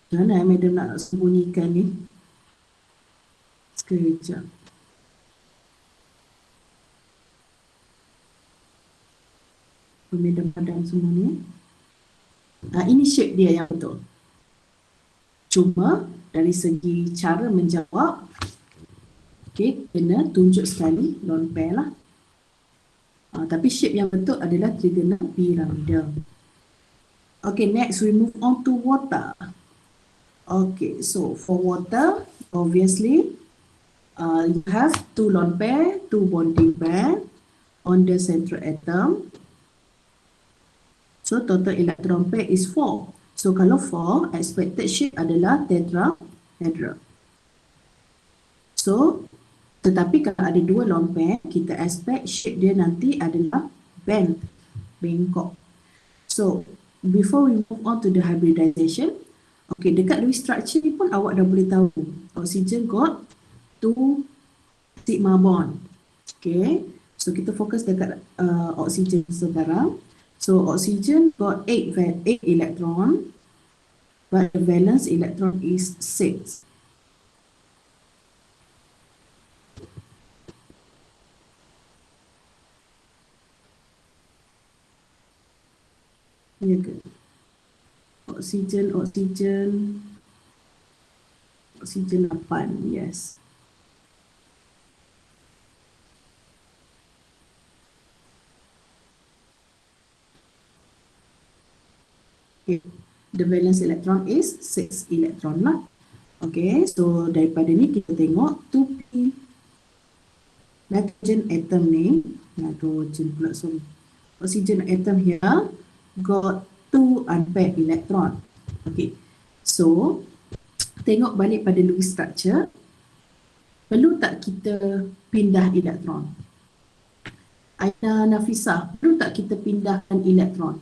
mana Madam nak sembunyikan ni? Sekejap. Madam padam semua ni. Ini shape dia yang betul. Cuma dari segi cara menjawab, Okay, kena tunjuk sekali lone pair lah. Tapi shape yang betul adalah trigonal piramida. Okay, next we move on to water. Okay, so for water, obviously, you have two lone pair, two bonding pair on the central atom. So total electron pair is 4. So kalau 4, expected shape adalah tetrahedral. So, tetapi kalau ada dua lone pair, kita expect shape dia nanti adalah bengkok. So, before we move on to the hybridization, okay, dekat Lewis structure ni pun awak dah boleh tahu. Oxygen got 2 sigma bond. Okay, so kita fokus dekat oxygen sekarang. So, oxygen got 8 electron, but the valence electron is 6. Ya ke? Oksigen 8, yes. Okay. The valence electron is 6 electron lah. Okay, so daripada ni kita tengok 2p. Nitrogen atom ni, nitrogen pula, sorry. Oxygen atom here got 2 unpaired electron. Okay, so tengok balik pada Lewis structure, perlu tak kita pindah elektron? Aina Nafisah, perlu tak kita pindahkan elektron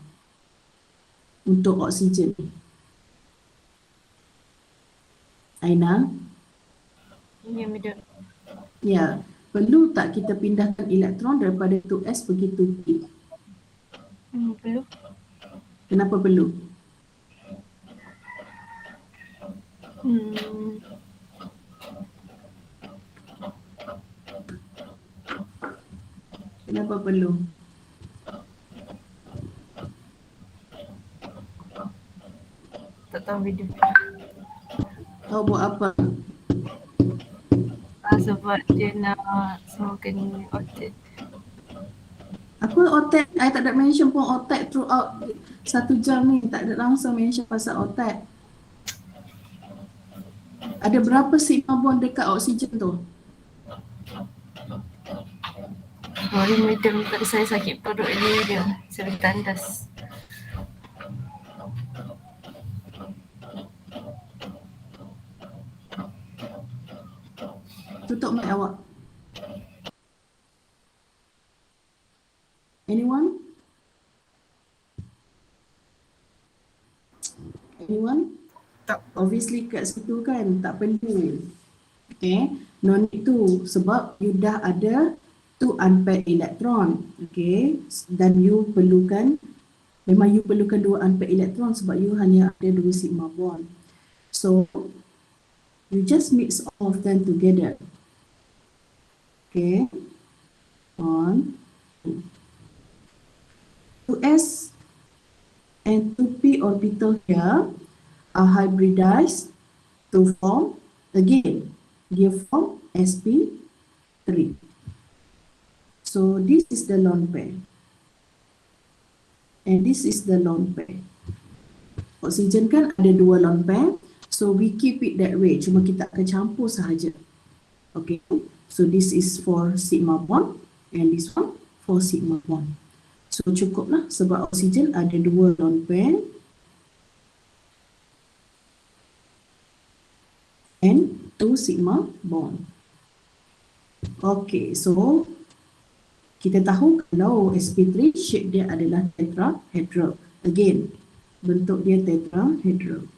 untuk oksigen? Aina? Ya, betul. Ya, perlu tak kita pindahkan elektron daripada 2s pergi 2p? Perlu. Kenapa perlu? Kenapa perlu? Tak tahu video. Kau buat apa? Sebab dia nak semakin otak. Apa otak? I tak ada mention pun otak throughout 1 jam ni. Tak ada langsung mention pasal otak. Ada berapa sigma bond dekat oksigen tu? Sorry madam, tadi saya sakit perut ni dia. Saya pergi tandas. Tutup mic awak. Anyone? Anyone? Tak. Obviously kat situ kan tak perlu. Okay, no need to, sebab you dah ada 2 unpaired electron. Okay, dan you perlukan, memang you perlukan 2 unpaired electron sebab you hanya ada 2 sigma bond. So you just mix all of them together. Okay, 1, 2s and 2p orbital here are hybridized to form, again, dia form sp3. So this is the lone pair. And this is the lone pair. Oksigen kan ada 2 lone pair. So we keep it that way. Cuma kita akan campur sahaja. Okay. So this is for sigma bond. And this one for sigma bond. So cukuplah sebab oksigen ada 2 lone pair. And 2 sigma bond. Okay, so kita tahu kalau sp3 shape dia adalah tetrahedral. Again, bentuk dia tetrahedral.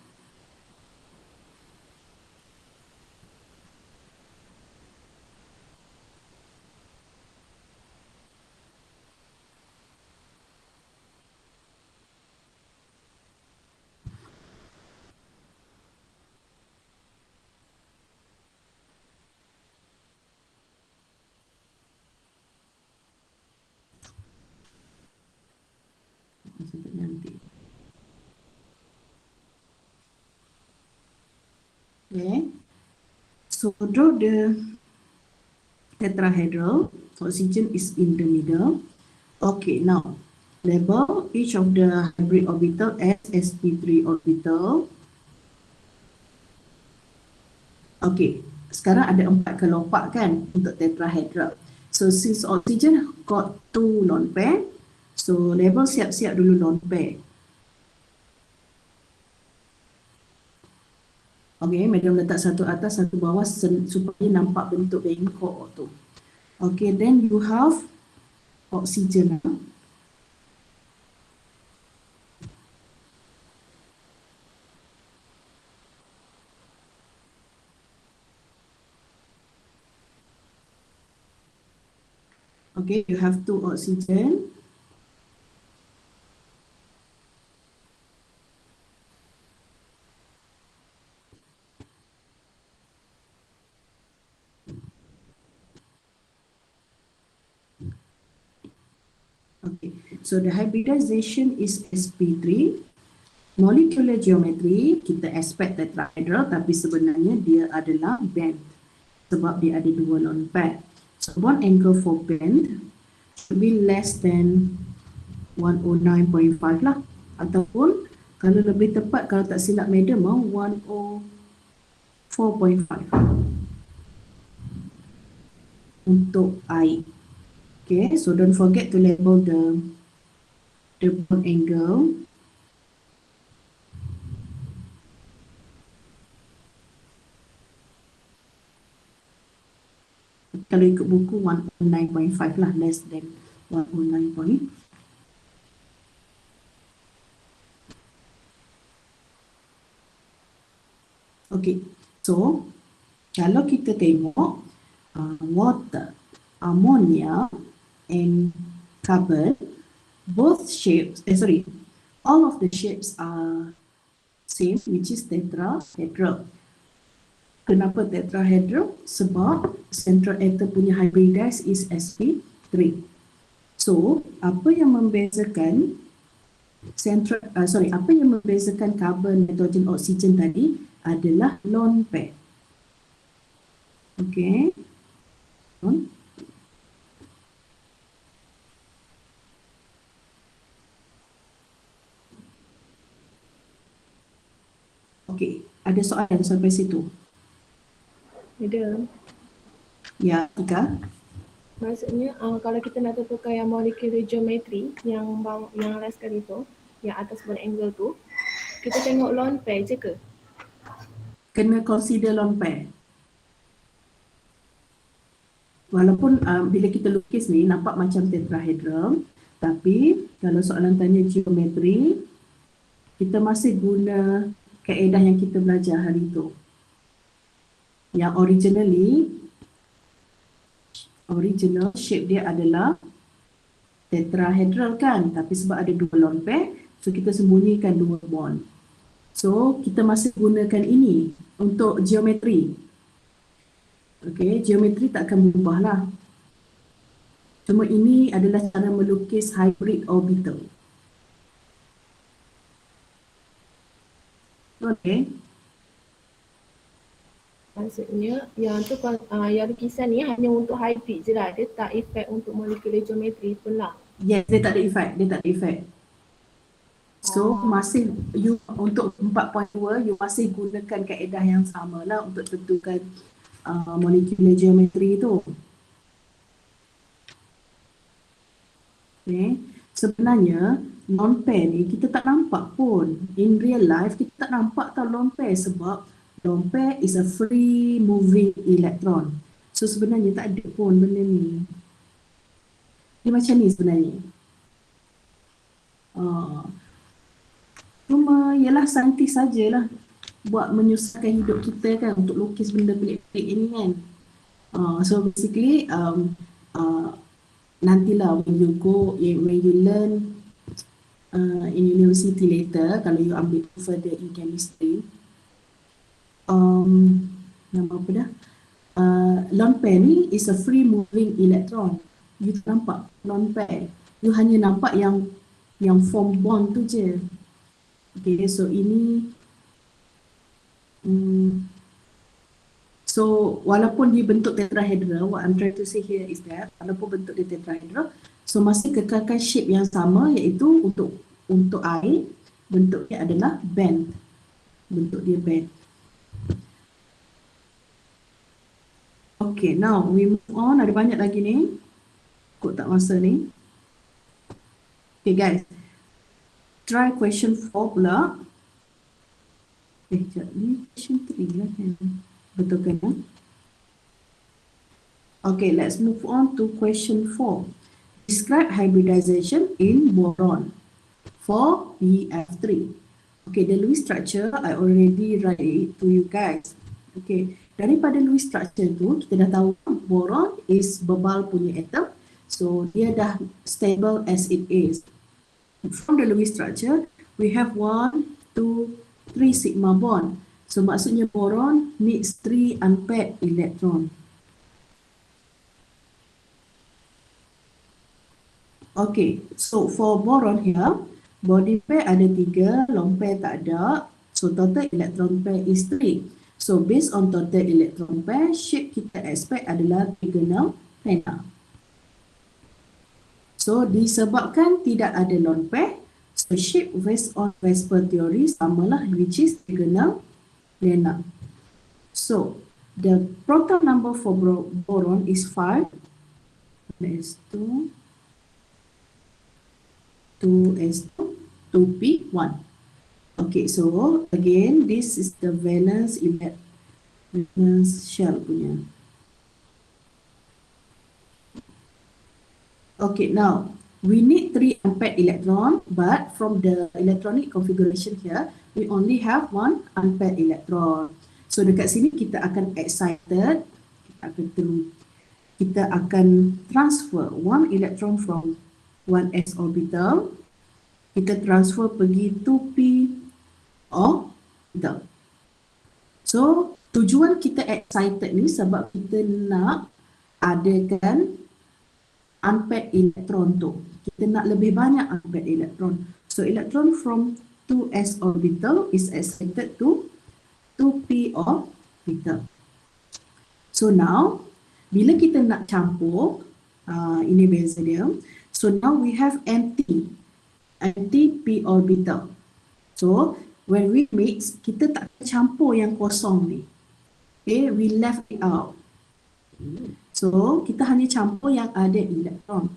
Sampai nanti. Okay. So draw the tetrahedral. Oxygen is in the middle. Okay, now label each of the hybrid orbital as sp3 orbital. Okay, sekarang ada 4 kelopak kan untuk tetrahedral. So since oxygen got 2 lone pair, so label siap-siap dulu lone pair. Okay, madam letak satu atas, satu bawah supaya nampak bentuk bengkok tu. Okay, then you have oxygen. Okay, you have 2 oxygen. Okay, so the hybridization is sp3. Molecular geometry, kita expect tetrahedral tapi sebenarnya dia adalah band sebab dia ada 2 lone pair. So bond angle for band should be less than 109.5 lah, ataupun kalau lebih tepat, kalau tak silap madam, 104.5 untuk air. Okay, so don't forget to label the bond angle. Kalau ikut buku 109.5 lah, less than 109. Okay, so kalau kita tengok water, ammonia and carbon, both shapes, all of the shapes are same, which is tetrahedral. Kenapa tetrahedral? Sebab central atom punya hybridized is sp3. So, apa yang membezakan carbon, nitrogen, oksigen tadi adalah lone pair. Okay. Okay, ada soalan sampai situ? Ada. Ya, Tika. Maksudnya kalau kita nak tentukan yang molecular geometry yang last kali tu, yang atas bond angle tu, kita tengok lone pair je ke? Kena consider lone pair. Walaupun bila kita lukis ni nampak macam tetrahedral, tapi kalau soalan tanya geometri, kita masih guna kaedah yang kita belajar hari tu. Yang original shape dia adalah tetrahedral kan, tapi sebab ada 2 lone pair, so kita sembunyikan 2 bond. So kita masih gunakan ini untuk geometri. Okay, geometri tak akan berubah lah. Cuma ini adalah cara melukis hybrid orbital. Okay. Maksudnya yang tu yang lukisan ni hanya untuk hybrid je lah, dia tak efek untuk molecular geometry pun lah. Yes, dia tak ada efek, So masih untuk 4.2 you masih gunakan kaedah yang sama lah untuk tentukan molecular geometry tu. Okay. Sebenarnya lone pair ni kita tak nampak pun. In real life kita tak nampak tau lone pair sebab lone pair is a free moving electron. So sebenarnya tak ada pun benda ni. Dia macam ni sebenarnya. Cuma ialah saintis sajalah buat menyusahkan hidup kita kan untuk lukis benda pelik-pelik ini kan. So basically nantilah when you learn in university later, kalau you ambil further in chemistry, nama apa dah? Lone pair ni is a free moving electron. You tak nampak lone pair. You hanya nampak yang form bond tu je. Okay, so ini So walaupun dia bentuk tetrahedral, what I'm trying to say here is that walaupun bentuk dia tetrahedral, so masih kekalkan shape yang sama, iaitu untuk air bentuk dia adalah band. Bentuk dia band. Okay, now we move on. Ada banyak lagi ni. Kok tak masa ni. Okay guys. Try question 4 pula. Sekejap ni. Question 3 lah kan. Betul kan? Okay, let's move on to question 4. Describe hybridization in boron for BF3. Okay, the Lewis structure, I already write it to you guys. Okay, daripada Lewis structure tu, kita dah tahu boron is bebal punya atom. So, dia dah stable as it is. From the Lewis structure, we have 1, 2, 3 sigma bond. So, maksudnya boron needs 3 unpaired electron. Okay, so for boron here, body pair ada 3, lone pair tak ada. So total electron pair is 3. So based on total electron pair, shape kita expect adalah trigonal planar. So disebabkan tidak ada lone pair, so shape based on Vesper theory samalah, which is trigonal planar. So the proton number for boron is 5. That's 2s2, 2p1. Okay, so again, this is the valence shell punya. Okay, now we need 3 unpaired electron, but from the electronic configuration here, we only have 1 unpaired electron. So dekat sini kita akan excited, kita akan transfer 1 electron from 1s orbital, kita transfer pergi 2p orbital. So tujuan kita excited ni sebab kita nak adakan unpaired electron tu. Kita nak lebih banyak unpaired electron. So electron from 2s orbital is excited to 2p orbital. So now bila kita nak campur, ini beza dia. So now we have empty p orbital. So when we mix, kita tak campur yang kosong ni. Okay, we left it out. So kita hanya campur yang ada elektron.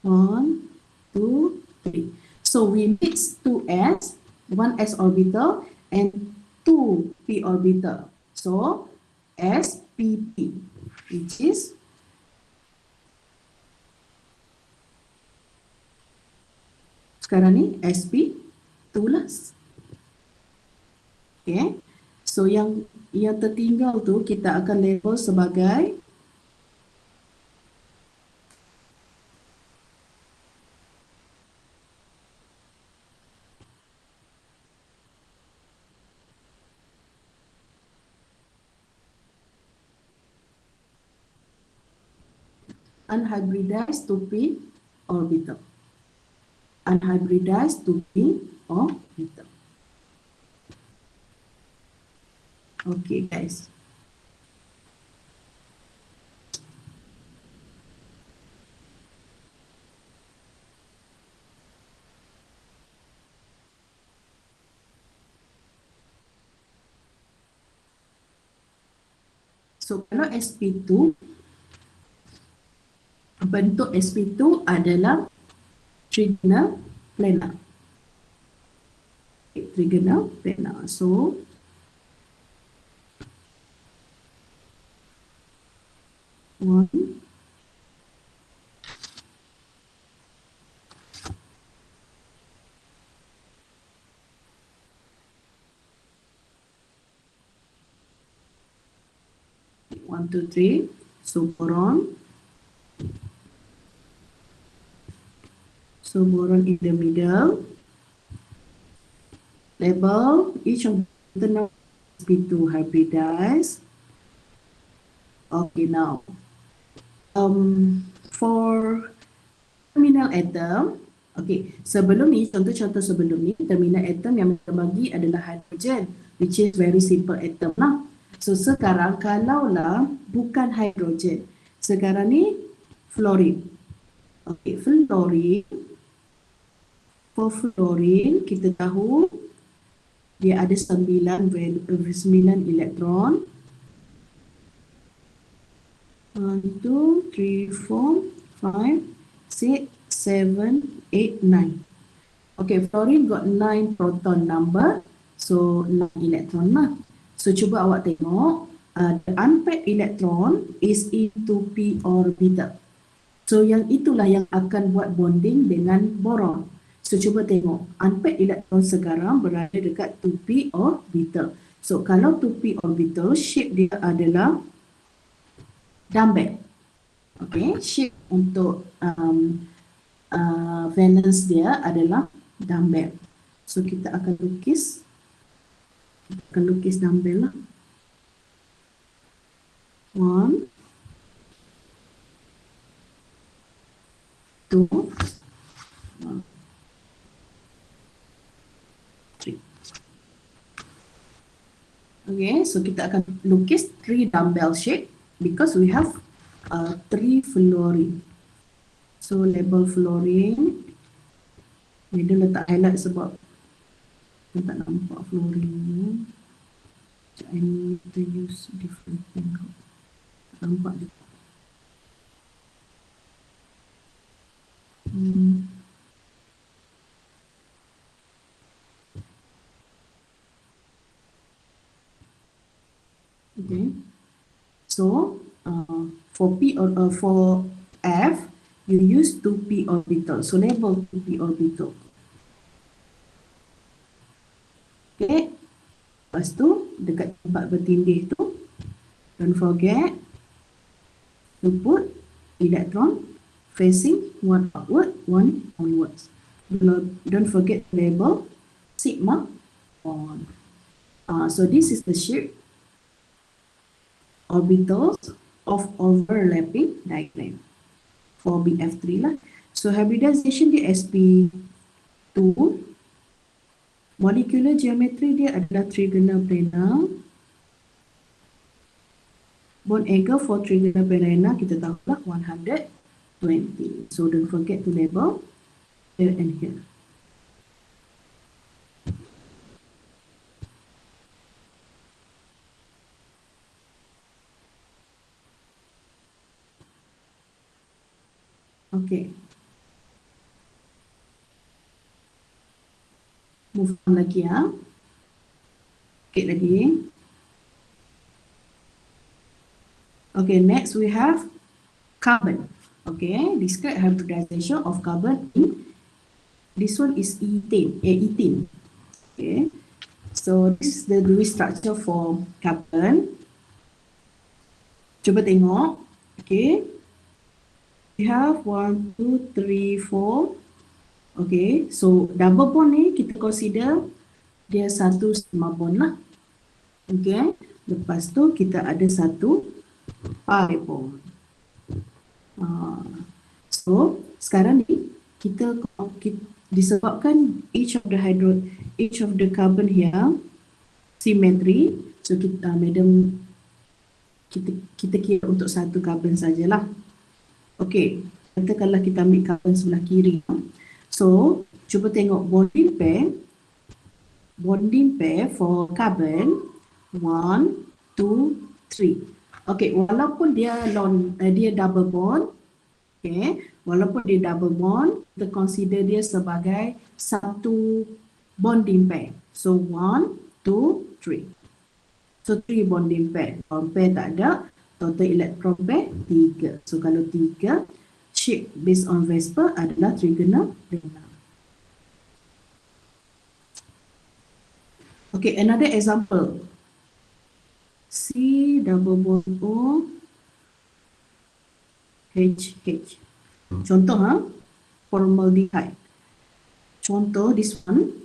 1, 2, 3. So we mix 2s, 1s orbital and 2p orbital. So spp, which is sekarang ni sp tulas. Okay. So yang tertinggal tu kita akan label sebagai unhybridized 2p orbital. Unhybridized 2p orbital. Okay guys. So kalau sp2, bentuk sp2 adalah trigonal planar. Okay, trigonal planar. So one, one, two, three. So boron. So boron in the middle. Label each of the sp2 hybridized. Okay, now for terminal atom, okay, sebelum ni, contoh-contoh sebelum ni, terminal atom yang kita bagi adalah hydrogen, which is very simple atom lah. So sekarang kalaulah bukan hidrogen, sekarang ni fluorine. Okay, fluorine. For fluorine kita tahu dia ada 9 elektron. 1, 2, 3, 4, 5, 6, 7, 8, 9. Okay, fluorine got 9 proton number, so 9 electron lah. So cuba awak tengok, the unpaired electron is into p orbital. So yang itulah yang akan buat bonding dengan boron. So cuba tengok, unpaired electron sekarang berada dekat 2p orbital. So kalau 2p orbital, shape dia adalah dumbbell. Okay, shape untuk valence dia adalah dumbbell. So kita akan lukis dumbbell lah. 1, 2, 3. Okay, so kita akan lukis 3 dumbbell shape because we have 3 fluorine. So label fluorine. Ni dia letak highlight sebab dia tak nampak fluorine. Sekejap, I need to use different thing. Tak nampak dia. Okay. So for P or for F, you use 2p orbital. So label 2p orbital. Okay. Lepas tu dekat tempat bertindih tu, don't forget to put electron facing one outward, one onwards. Don't forget to label sigma bond. So this is the shape orbitals of overlapping diagram for BF3 lah. So hybridization di sp2, molecular geometry dia adalah trigonal planar. Bond angle for trigonal planar kita tahu lah 120. So don't forget to label here and here. Okay. Move on lagi ya. Sikit lagi. Okay, next we have carbon. Okay, describe hybridization of carbon in, this one is ethane. Okay, so this is the Lewis structure for carbon. Cuba tengok. Okay, we have 1, 2, 3, 4. Okay, so double bond ni kita consider dia satu stigma bond lah. Okay, lepas tu kita ada satu pi bond. So sekarang ni kita disebabkan each of the carbon here symmetry, so kita madam kita kira untuk satu carbon sajalah. Okay, katakanlah kita ambil carbon sebelah kiri. So cuba tengok bonding pair for carbon 1, 2, 3. Okay, walaupun dia double bond, okay, walaupun dia double bond, kita consider dia sebagai satu bonding pair. So 1, 2, 3. So 3 bonding pair. Bond pair tak ada, total electron pair 3. So kalau 3, shape based on Vesper adalah trigonal planar. Okay, another example. C double bond O H. Contoh formaldehyde. Contoh this one.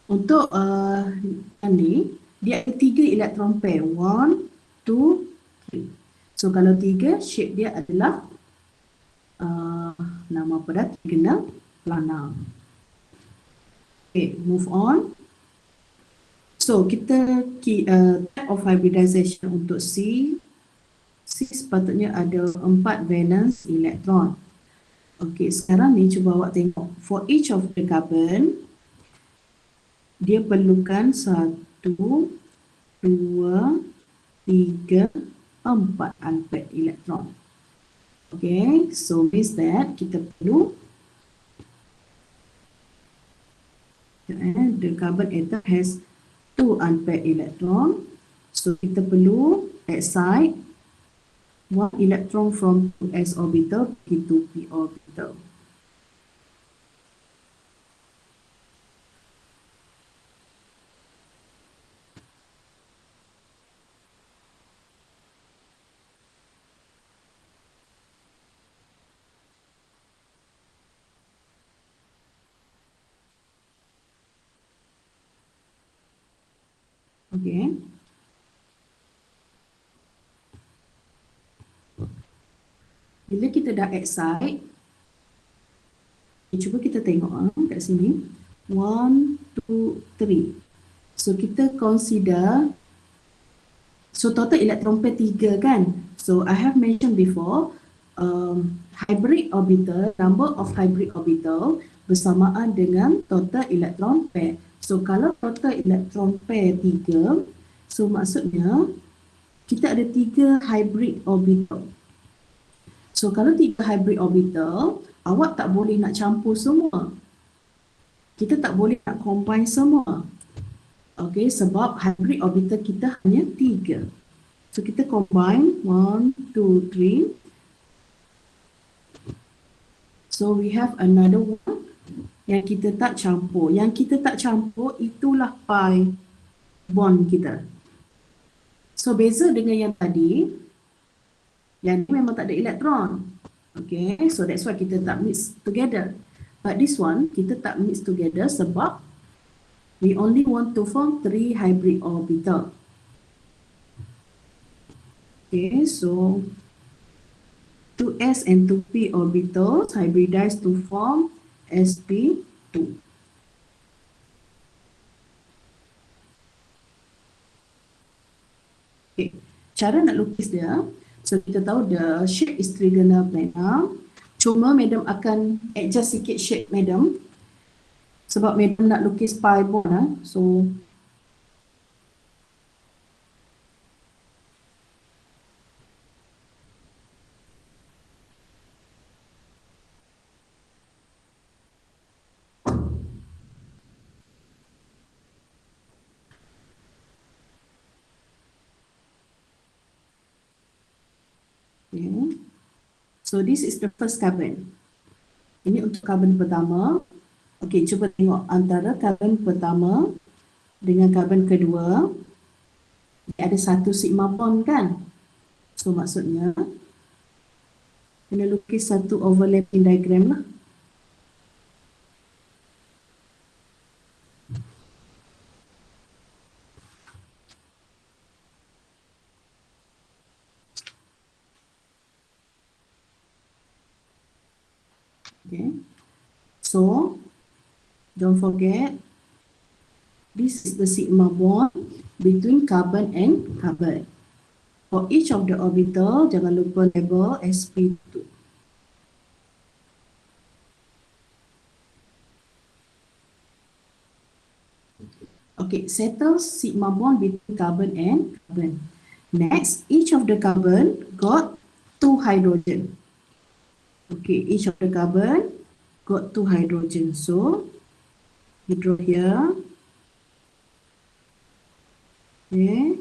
Untuk ini dia ada 3 elektron pair. 1, 2, 3. So kalau 3, shape dia adalah nama apa dah? Trigonal planar. Okay, move on. So kita type of hybridization untuk C sepatutnya ada 4 valence elektron. Okey, sekarang ni cuba awak tengok. For each of the carbon, dia perlukan 1, 2, 3, 4 unpaired elektron. Okay, so means that kita perlu the carbon atom has 2 unpaired electron. So kita perlu excite 1 electron from 2s orbital to p orbital. Okay. Bila kita dah excite, cuba kita tengok kat sini. 1, 2, 3. So kita consider, so total electron pair 3 kan? So I have mentioned before, hybrid orbital, number of hybrid orbital bersamaan dengan total electron pair. So kalau total electron pair 3, so maksudnya kita ada 3 hybrid orbital. So kalau 3 hybrid orbital, awak tak boleh nak campur semua. Kita tak boleh nak combine semua. Okay, sebab hybrid orbital kita hanya 3. So kita combine 1, 2, 3. So we have another one yang kita tak campur. Yang kita tak campur itulah pi bond kita. So beza dengan yang tadi, yang ni memang tak ada elektron. Okay, so that's why kita tak mix together. But this one, kita tak mix together sebab we only want to form 3 hybrid orbital. Okay, so 2s and 2p orbitals hybridize to form sp2. Okay, cara nak lukis dia, so kita tahu the shape is trigonal planar. Cuma madam akan adjust sikit shape madam sebab madam nak lukis pi bond so okay. So this is the first carbon. Ini untuk carbon pertama. Okey, cuba tengok antara carbon pertama dengan carbon kedua. Ada satu sigma bond kan? So maksudnya kena lukis satu overlapping diagram lah. Okay, so don't forget this is the sigma bond between carbon and carbon. For each of the orbital, jangan lupa label sp2. Okay, settle sigma bond between carbon and carbon. Next, each of the carbon got 2 hydrogen. Okay, each of the carbon got 2 hydrogen. So, we draw here. Okay.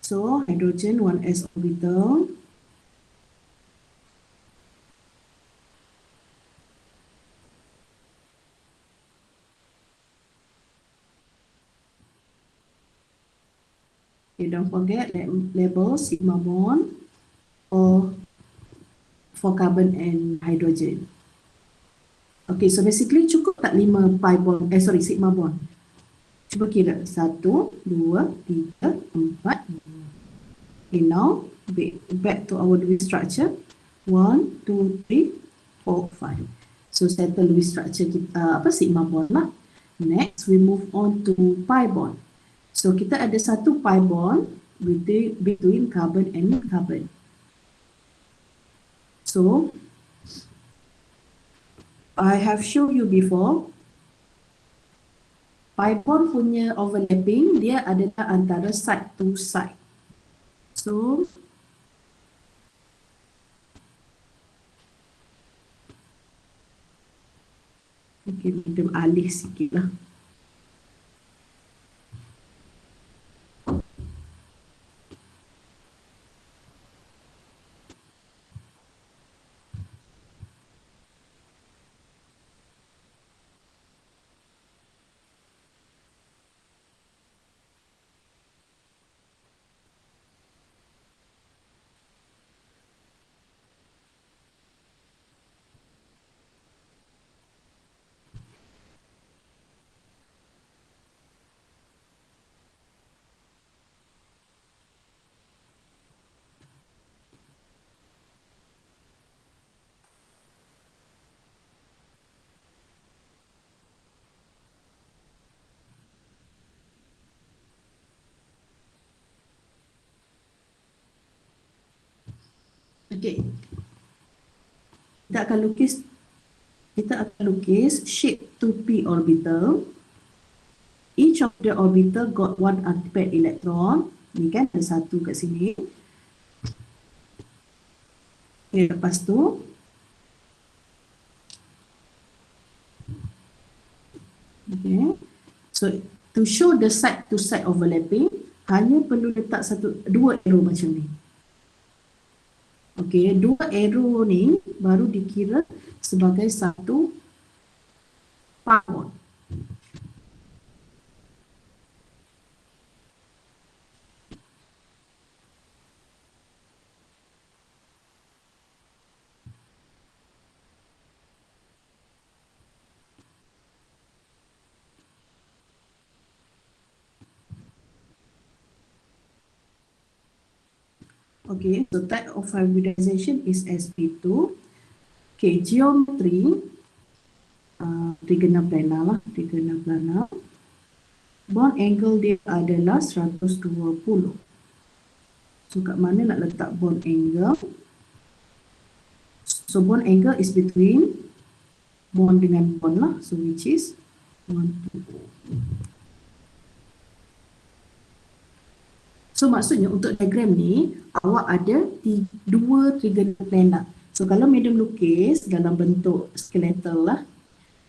So, hydrogen 1s orbital. Okay, don't forget label sigma bond for carbon and hydrogen. Okay, so basically cukup tak 5 pi bond, sigma bond. Cuba kira 1, 2, 3, 4. Okay, now back to our Lewis structure. 1, 2, 3, 4, 5. So settle Lewis structure kita, sigma bond lah. Next, we move on to pi bond. So kita ada satu pi bond between carbon and carbon. So I have shown you before, pi bond punya overlapping dia adalah antara side to side. So mungkin kita alih sikit lah. Okay. Kita akan lukis shape 2p orbital. Each of the orbital got one unpaired electron. Ni kan ada satu kat sini. Okay, lepas tu okay. So to show the side to side overlapping, hanya perlu letak dua arrow macam ni. Okey, dua arrow ni baru dikira sebagai satu pi bond. Okay, so type of hybridization is sp2. Okay, geometry, trigonal planar lah, trigonal planar. Bond angle dia adalah 120. So kat mana nak letak bond angle? So bond angle is between bond dengan bond lah. So which is 1, 2. So maksudnya untuk diagram ni, awak ada dua trigonal planar. So kalau madam lukis dalam bentuk skeletal lah.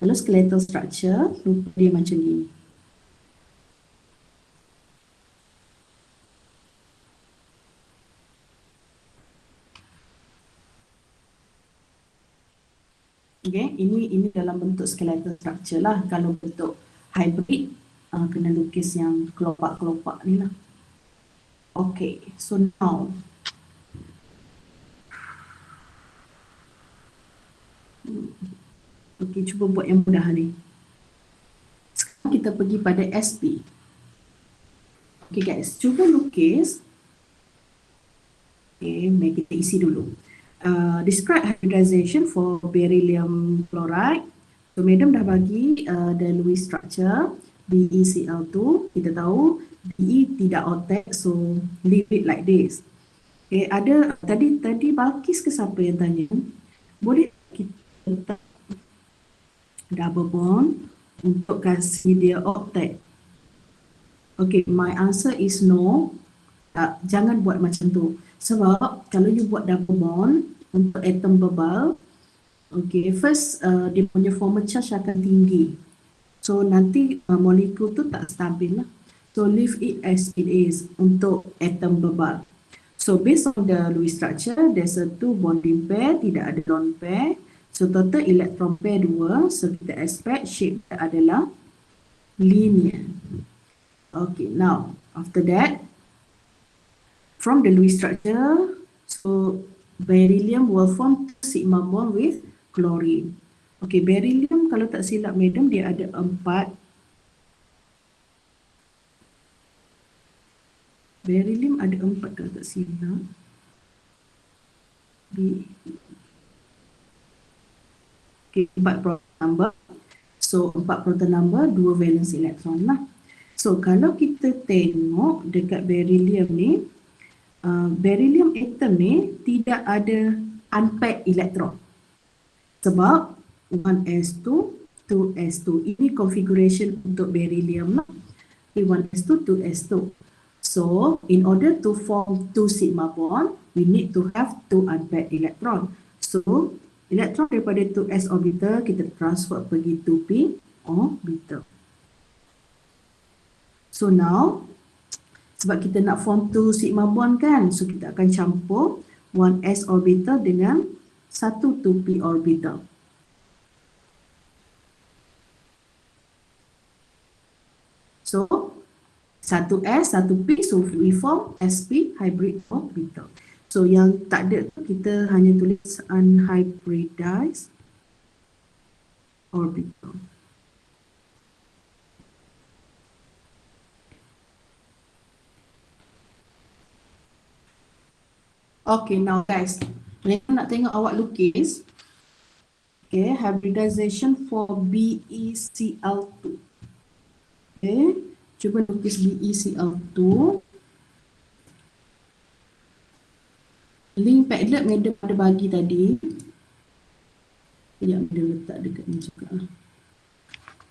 Kalau skeletal structure, dia macam ni. Okay, ini dalam bentuk skeletal structure lah. Kalau bentuk hybrid, kena lukis yang kelopak-kelopak ni lah. Okay, so now okay, cuba buat yang mudah ni. Sekarang kita pergi pada SP. Okay guys, cuba lukis. Okay, mari kita isi dulu. Describe hybridization for beryllium chloride. So madam dah bagi the Lewis structure BeCl2. Kita tahu Be tidak octet, so leave it like this. Okay, ada tadi Balkis ke siapa yang tanya? Boleh kita letak double bond untuk kasih dia octet? Okay, my answer is no. Jangan buat macam tu. Sebab kalau you buat double bond untuk atom bubble, okay, first dia punya formal charge akan tinggi. So nanti molekul tu tak stabil lah. So leave it as it is untuk atom bubble. So based on the Lewis structure, there's a 2 bonding pair, tidak ada lone pair. So total electron pair 2. So kita expect shape adalah linear. Okay, now after that, from the Lewis structure, so beryllium will form sigma bond with chlorine. Okay, beryllium kalau tak silap madam dia ada 4. Beryllium ada 4 kalau tak silap. Okay, 4 proton number. So 4 proton number, 2 valence elektron lah. So kalau kita tengok dekat beryllium ni, beryllium atom ni tidak ada unpaired elektron. Sebab 1s2, 2s2. Ini configuration untuk beryllium lah. 1s2, 2s2. So, in order to form 2 sigma bond, we need to have 2 unpaired electron. So, elektron daripada 2s orbital kita transfer pergi 2p orbital. So now, sebab kita nak form 2 sigma bond kan, so kita akan campur 1s orbital dengan 1 2p orbital. So 1s, 1p, so we form sp hybrid orbital. So yang tak ada tu kita hanya tulis unhybridized orbital. Okay, now guys, mereka nak tengok awak lukis. Okay, hybridization for BeCl2. Okay, cuba lukis BeCl2. Link Padlet Madam ada bagi tadi. Sekejap, dia letak dekat ni juga.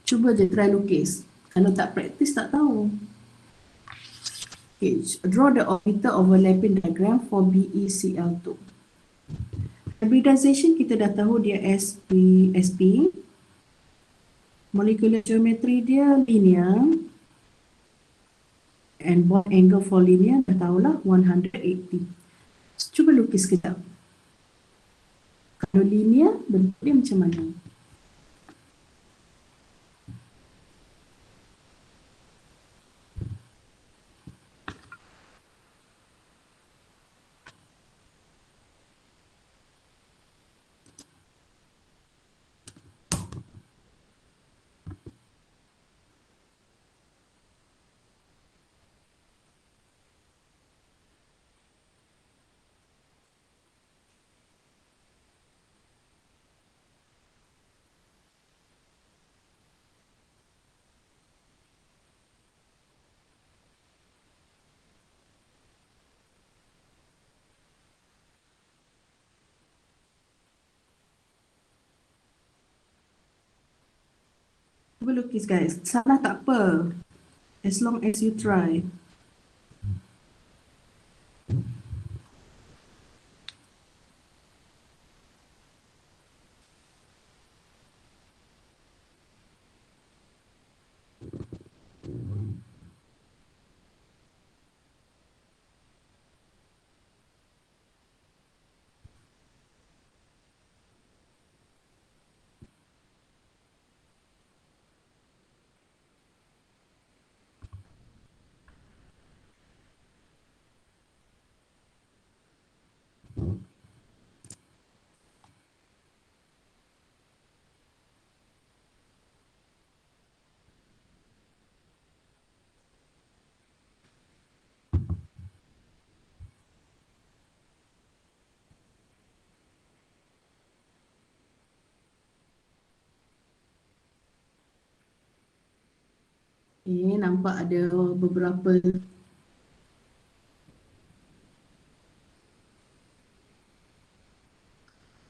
Cuba je try lukis. Kalau tak praktis tak tahu. Okay, draw the orbital overlapping diagram for BeCl2. Hybridization kita dah tahu dia sp. Molecular geometry dia linear. And bond angle for linear dah tahulah 180. Cuba lukis kejap. Kalau linear, bentuk dia macam mana? Cuba lukis guys. Salah tak apa. As long as you try. Nampak ada beberapa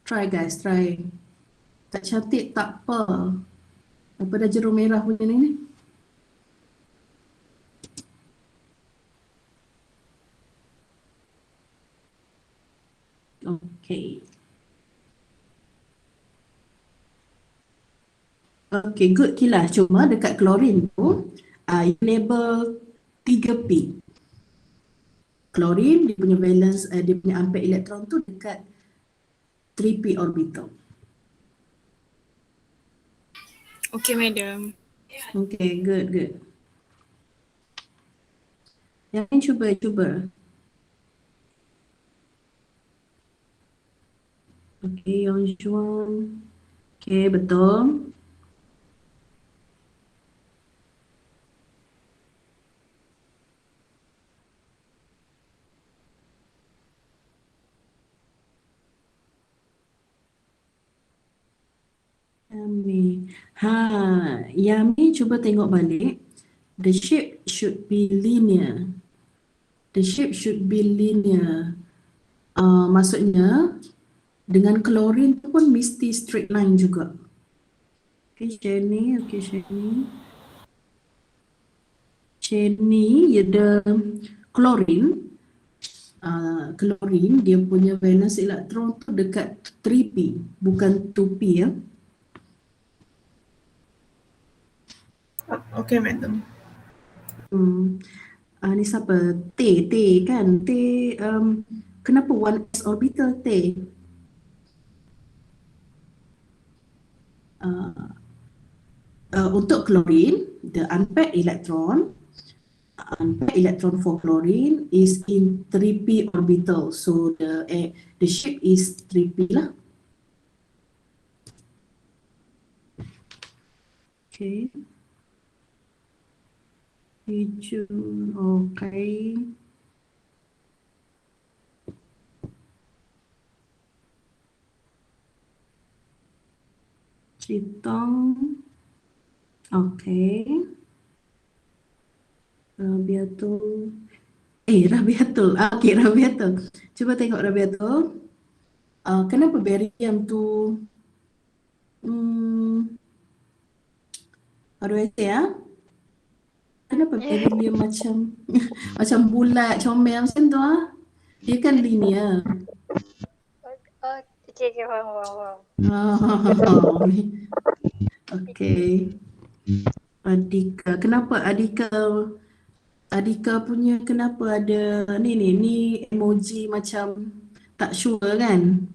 try guys, try. Tak cantik tak apa. Apa dah jeruk merah punya ni? Okay. Okay, good Kilah. Cuma dekat klorin tu, label 3p. Klorin, dia punya valence, dia punya unpaired elektron tu dekat 3p orbital. Okay, madam. Okay, good. Yang lain cuba. Okay, Yongchuan. Okay, betul. Yummy. Yummy, cuba tengok balik. The shape should be linear. The shape should be linear. Maksudnya, dengan klorin tu pun mesti straight line juga. Okay, Shani. Okay, Shani. Shani, the klorin, klorin dia punya valence elektron tu dekat 3p, bukan 2p ya. Okay, madam. Ni siapa? T kan? T, kenapa 1s orbital T? Untuk klorin, the unpaired electron for chlorine is in 3p orbital. So the shape is 3p lah. Okay. Hijau, okay. Citong, okay. Rabiatul, Rabiatul, okay, Rabiatul. Cuba tengok Rabiatul. Kenapa barium tu, how do I say kenapa barium macam macam bulat, comel macam tu Dia kan linear. Okay, wow. Okay. Adika, kenapa Adika punya kenapa ada ni emoji macam tak sure kan?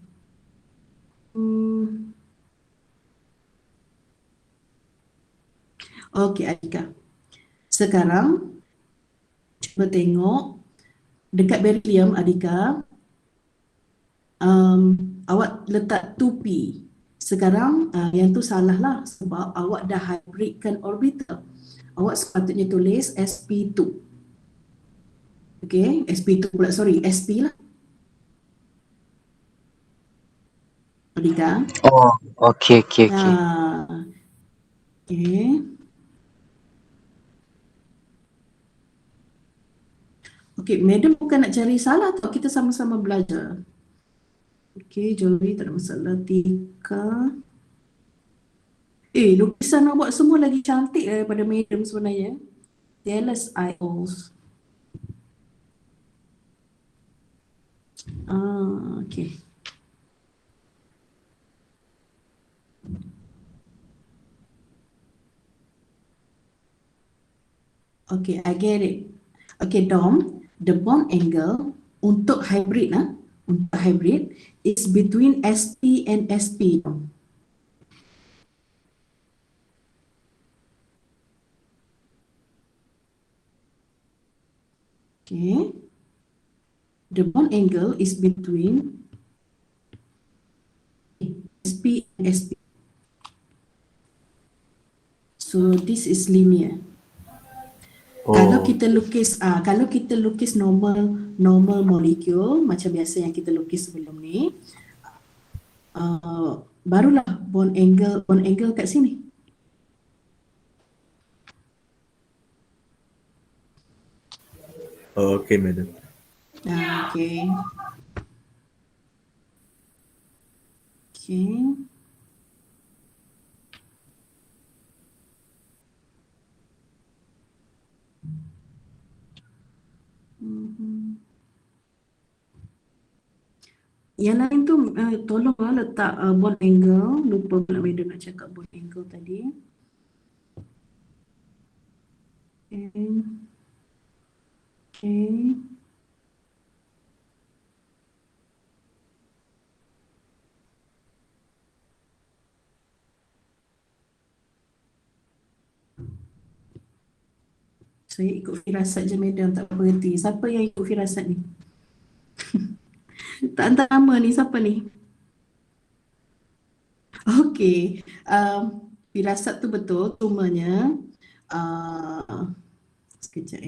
Okay, Adika. Sekarang cuba tengok dekat beryllium, Adika. Awak letak 2p. Sekarang yang tu salah lah sebab awak dah hybridkan orbital. Awak sepatutnya tulis sp2. Okay, sp2 pula, sorry, sp lah. Adika. Oh, okay. Okay. Okay, madam bukan nak cari salah tau, kita sama-sama belajar. Okay, Jory tak ada masalah. Tika. Lukisan awak semua lagi cantik daripada madam sebenarnya. Jealous I also. Okay. Okay, I get it. Okay, Dom, the bond angle untuk hybrid is between sp and sp, Dom. Okay. The bond angle is between sp and sp. So this is linear. Kalau kita lukis normal molecule macam biasa yang kita lukis sebelum ni, barulah bond angle kat sini. Okay, madam. Okay. Yang lain tu tolonglah letak bond angle. Lupa pula madam nak cakap bond angle tadi. Okay. Saya ikut firasat je madam, tak berhenti. Siapa yang ikut firasat ni? Tak hantar nama ni, siapa ni? Okey, firasat tu betul, cumanya sekejap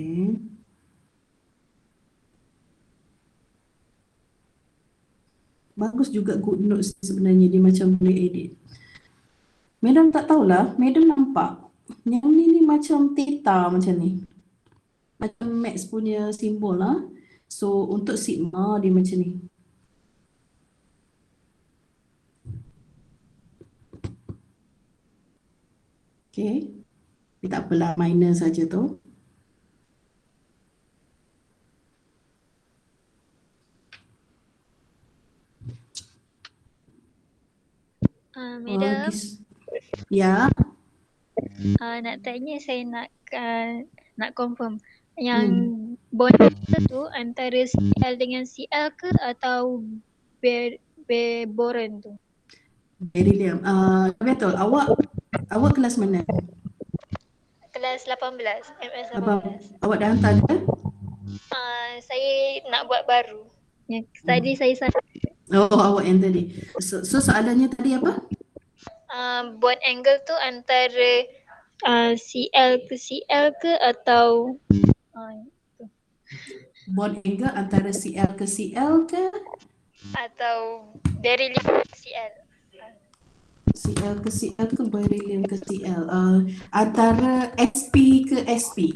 bagus juga good notes sebenarnya, dia macam boleh edit. Madam tak tahulah, Madam nampak. Yang ni macam theta macam ni. Macam Max punya simbol lah. So untuk sigma dia macam ni. Okay. Dia tak apalah, minor saja tu. Madam, Ya. nak tanya, saya nak confirm yang bond tu antara Cl dengan Cl ke atau boron tu? Beryllium. Betul. Awak kelas mana? Kelas 18, MS Apa, 18. awak dah hantar ke? Saya nak buat baru. Yang tadi saya salah. Oh, awak yang tadi. So soalannya tadi apa? Bond angle tu antara Cl ke Cl ke atau Bond angle antara Cl ke Cl ke? atau beryllium ke Cl? Cl ke Cl ke beryllium ke Cl? Antara sp ke sp?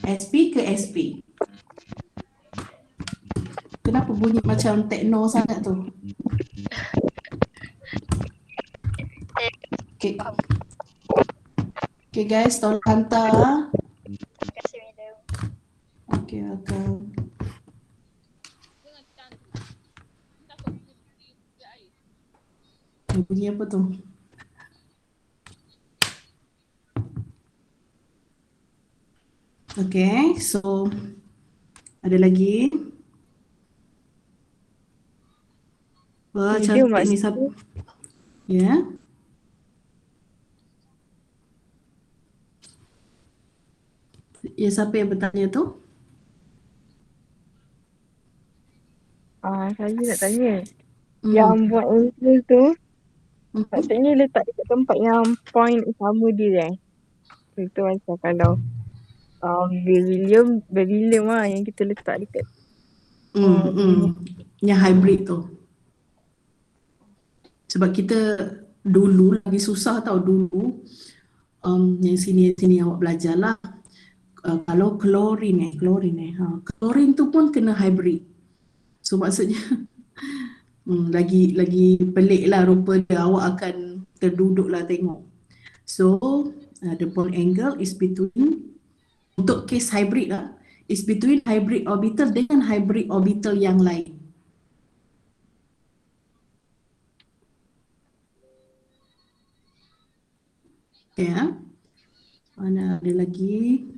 sp ke sp? Kenapa bunyi macam tekno sangat tu? Okay. Okay guys, tolong hantar. Terima kasih, Madam. Okay, okay. Bunyi apa tu? Okay, so ada lagi. Wah, Medium cantik ni siapa? Ya. Ya, siapa yang bertanya tu? Saya nak tanya. Yang buat angle tu, maksudnya letak dekat tempat yang point utama dia Itu macam kalau beryllium lah yang kita letak dekat Yang hybrid tu. Sebab kita dulu lagi susah tau dulu. Yang sini awak belajar lah. Kalau klorin tu pun kena hybrid. So maksudnya lagi pelik lah rupa dia, awak akan terduduk lah tengok. So the bond angle is between, untuk case hybrid lah, is between hybrid orbital dengan hybrid orbital yang lain. Ya. Mana ada lagi?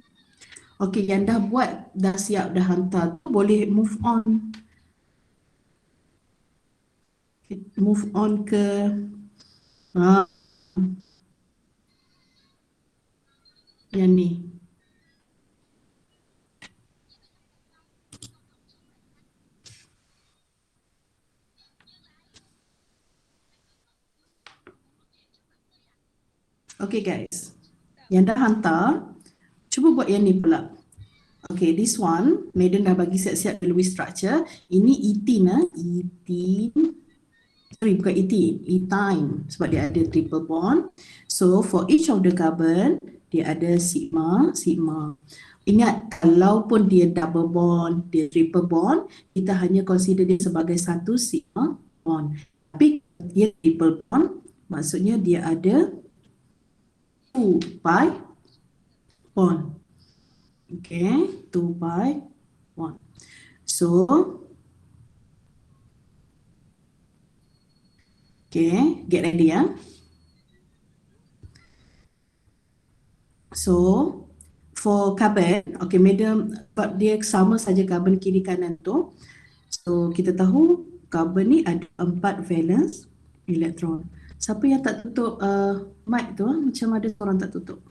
Okey, yang dah buat, dah siap, dah hantar tu, boleh move on. Move on ke yang ni. Okay guys, yang dah hantar, cuba buat yang ni pula. Okay, this one, Madam dah bagi siap-siap the Lewis structure. Ini ethene, bukan ethene, sebab dia ada triple bond. So for each of the carbon, dia ada sigma. Ingat, kalaupun dia double bond, dia triple bond, kita hanya consider dia sebagai satu sigma bond. Tapi dia triple bond, maksudnya dia ada 2 pi bond. Okay, 2 pi bond. So, okay, get ready ya. So, for carbon, okay, Madam, dia sama saja carbon kiri kanan tu. So, kita tahu carbon ni ada 4 valence elektron. Siapa yang tak tutup mic tu? Macam ada orang tak tutup.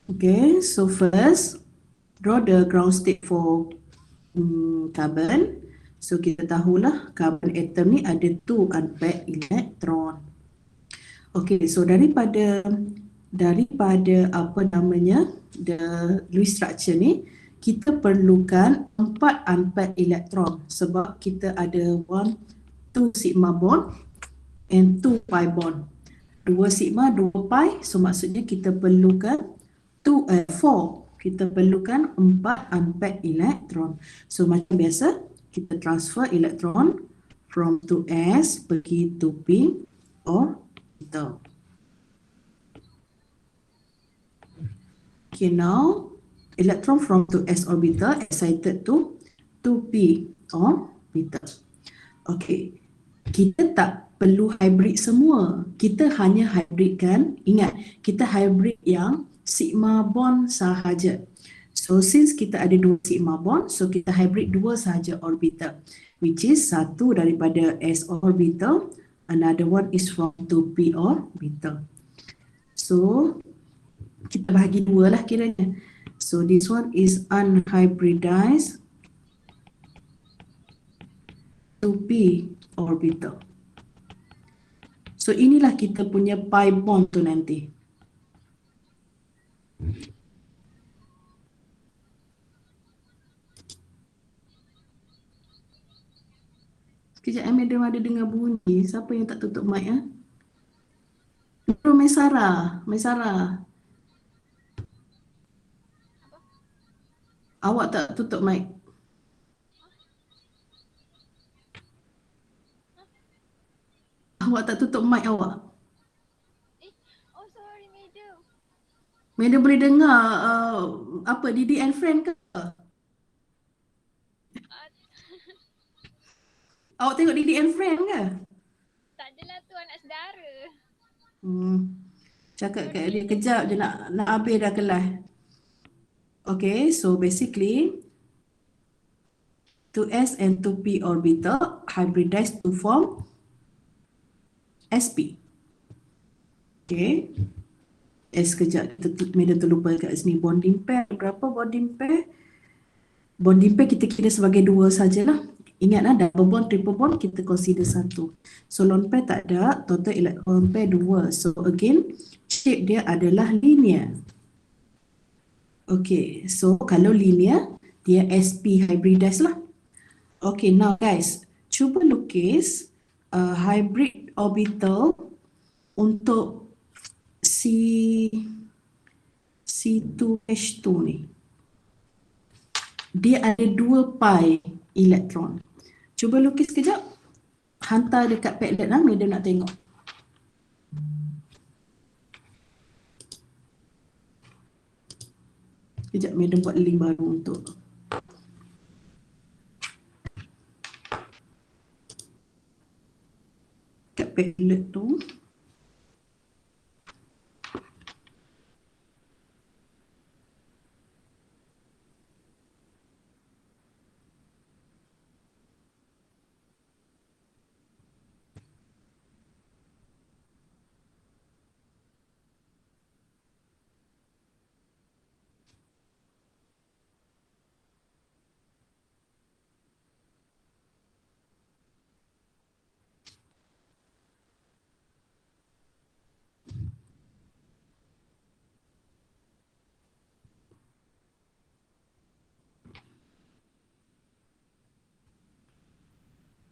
Okay, so first, draw the ground state for carbon. So, kita tahulah carbon atom ni ada 2 unpaired elektron. Okay, so daripada apa namanya, the Lewis structure ni, kita perlukan 4 unpaired elektron sebab kita ada 1, 2 sigma bond and 2 pi bond. 2 sigma, 2 pi, so maksudnya kita perlukan 4. Kita perlukan 4 elektron. So macam biasa, kita transfer elektron from 2s pergi to p orbital. Okay, now electron from 2s orbital excited to 2p orbital. Okay, kita tak perlu hybrid semua. Kita hanya hybridkan, ingat, kita hybrid yang sigma bond sahaja. So since kita ada 2 sigma bond, so kita hybrid 2 sahaja orbital, which is satu daripada s orbital, another one is from 2p orbital. So kita bahagi 2 lah kiranya. So this one is unhybridized 2p orbital. So inilah kita punya pi bond tu nanti. Sekejap, madam ada dengar bunyi. Siapa yang tak tutup mic ah? Maisara, Maisara. Awak tak tutup mic. Awak tak tutup mic awak. Oh sorry madam. Madam boleh dengar apa Didi and friend ke? Awak tengok Didi and friend ke? Tak adalah tu anak saudara. Cakap kat dia kejap je nak habis dah kelas. Okay, so basically 2s and 2p orbital hybridized to form sp. Okay. Sekejap, madam terlupa kat sini bonding pair. Berapa bonding pair? Bonding pair kita kira sebagai 2 sajalah. Ingatlah double bond, triple bond kita consider 1. So lone pair tak ada, total electron pair 2. So again, shape dia adalah linear. Okay, so kalau linear, dia sp hybridized lah. Okay, now guys, cuba lukis hybrid orbital untuk C2H2 ni. Dia ada 2 pi elektron. Cuba lukis kejap. Hantar dekat Padlet lah, madam nak tengok. Kejap, madam buat link baru untuk kat Padlet tu.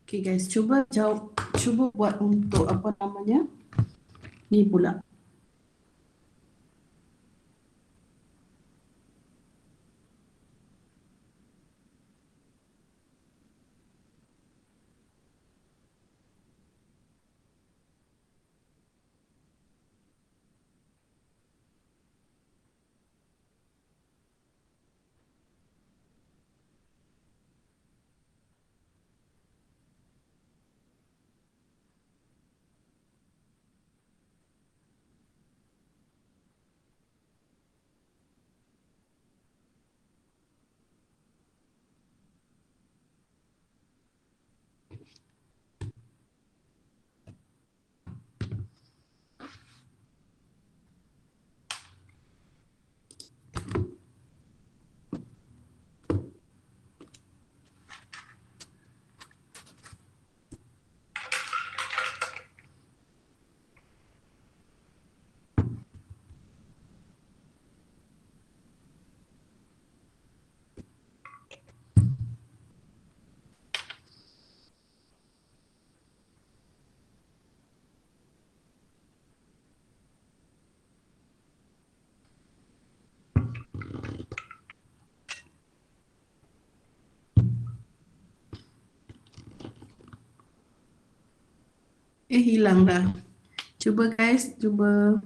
Okay guys, cuba buat untuk apa namanya? Ni pula. Hilang dah. Cuba guys, cuba.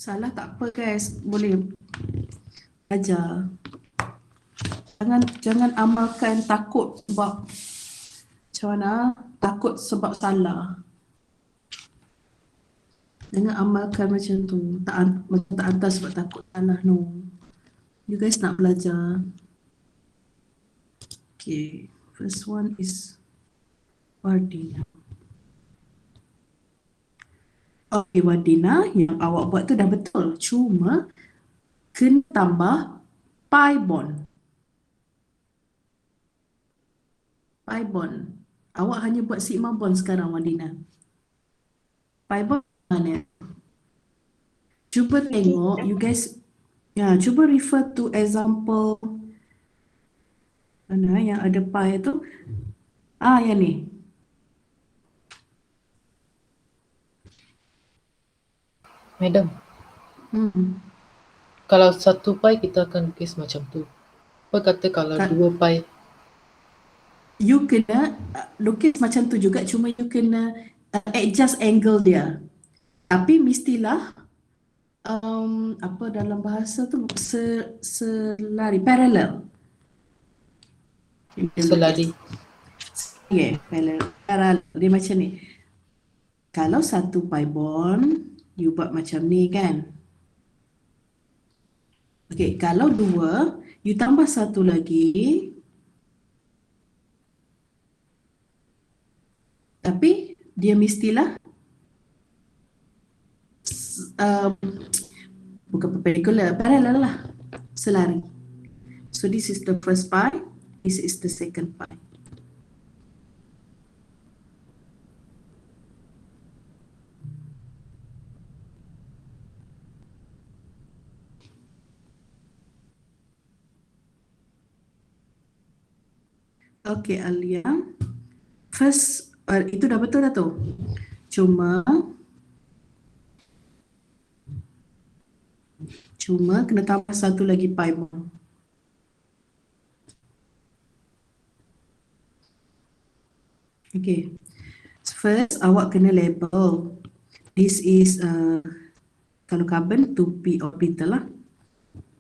Salah tak apa guys, boleh belajar. Jangan amalkan takut sebab macam mana? Takut sebab salah. Jangan amalkan macam tu. Macam tak hantar sebab takut salah, no. You guys nak belajar. Okay, first one is Wardina. Okay, Wardina, yang awak buat tu dah betul. Cuma kena tambah pi bond. Pi bond. Awak hanya buat sigma bond sekarang, Wardina. Pi bond mana? Cuba tengok, you guys, cuba refer to example mana yang ada pi tu. Yang ni. Madam, kalau 1 pi kita akan lukis macam tu. Apa kata kalau 2 pi? You kena lukis macam tu juga, cuma you kena adjust angle dia. Tapi mestilah apa dalam bahasa tu selari, parallel. Selari. Parallel. Dia macam ni. Kalau 1 pi bond, you buat macam ni kan. Okay, kalau 2, you tambah 1 lagi. Tapi dia mestilah bukan perpendicular, parallel lah, selari. So this is the first pi, this is the second pi. Okay, Alia. First, itu dah betul dah tu. Cuma kena tambah 1 lagi pi bond. Okay. First, awak kena label. This is, kalau carbon, 2p orbital lah.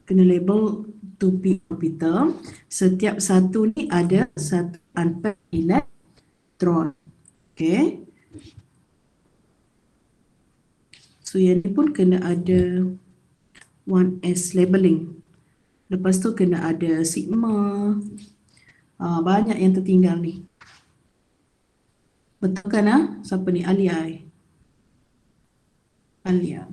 Kena label 2p orbital. Setiap satu ni ada satu unpaired electron. Okay. So yang ni pun kena ada 1s labeling. Lepas tu kena ada sigma. Banyak yang tertinggal ni. Betul kan? Siapa ni? Alia. Alia.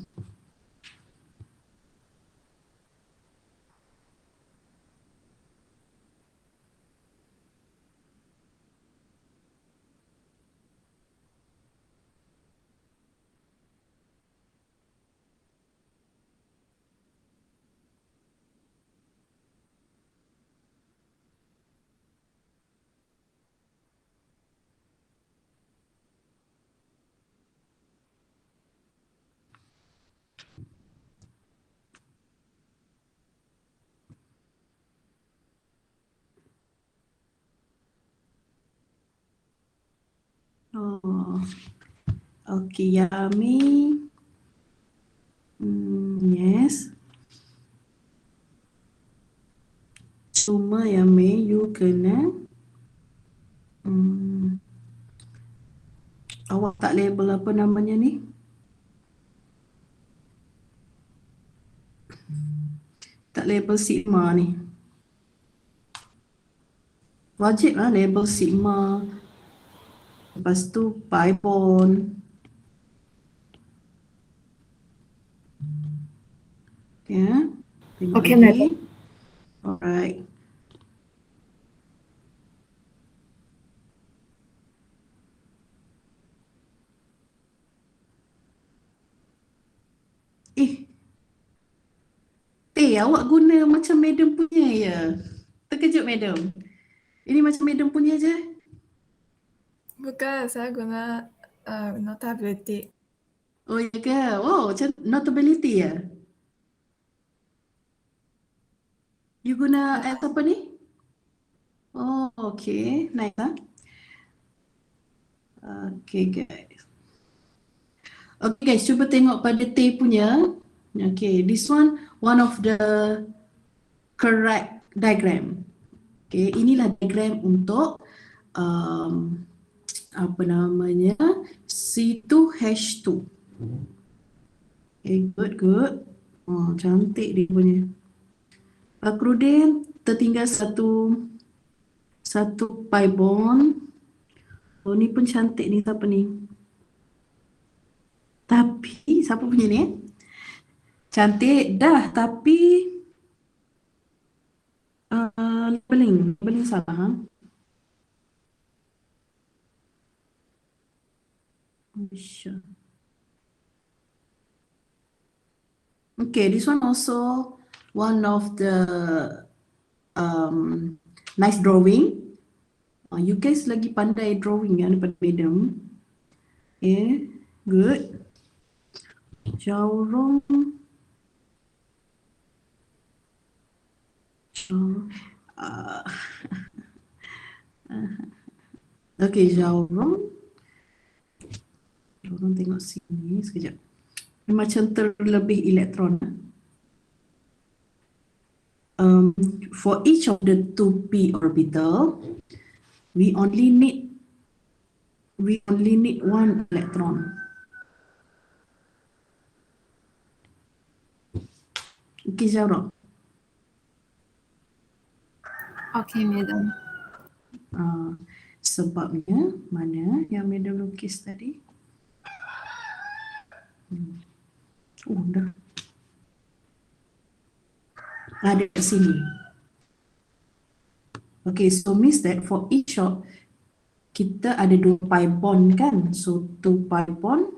Oh, okay, Yami. Yes. Cuma Yami, you kena awak tak label apa namanya ni? Tak label sigma ni. Wajib lah label sigma. Lepas tu pi bond. Ya. Okay, madam. Alright. Awak guna macam madam punya ya. Terkejut madam. Ini macam madam punya je. Bukan, saya guna Notability. Oh ya ke? Oh, macam Notability ya? You guna apps apa ni? Oh, okay. Nice ah. Okay guys. Okay guys, cuba tengok pada T punya. Okay, this one of the correct diagram. Okay, inilah diagram untuk apa namanya, C2H2. Okay, good. Oh, cantik dia punya. Kemudian tertinggal satu pi bond. Oh, ni pun cantik ni, siapa ni? Tapi, siapa punya ni? Cantik dah, tapi labeling salah. Ha? Sure. Okay, this one also one of the nice drawing. You guys lagi pandai drawing ya daripada madam. Okay, good. Jaurong. Okay, jaurong. Jaurong tengok sini sekejap. Dia macam terlebih elektron. For each of the 2p orbital, we only need one electron. Okay, Jaurong. Okay, madam. Sebabnya mana yang madam lukis tadi? Oh, dah. Ada di sini. Okay, so means that for each of kita ada 2 pi bond kan? So 2 pi bond,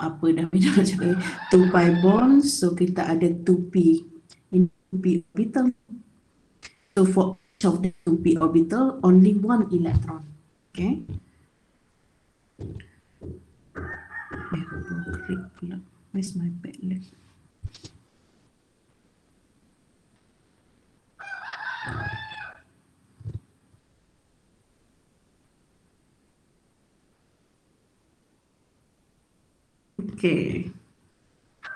apa dah macam cakap, 2 pi bond, so kita ada 2p in 2p orbital. So for each of the 2p orbital, only one electron. Okay. Where's my backlight? Okay.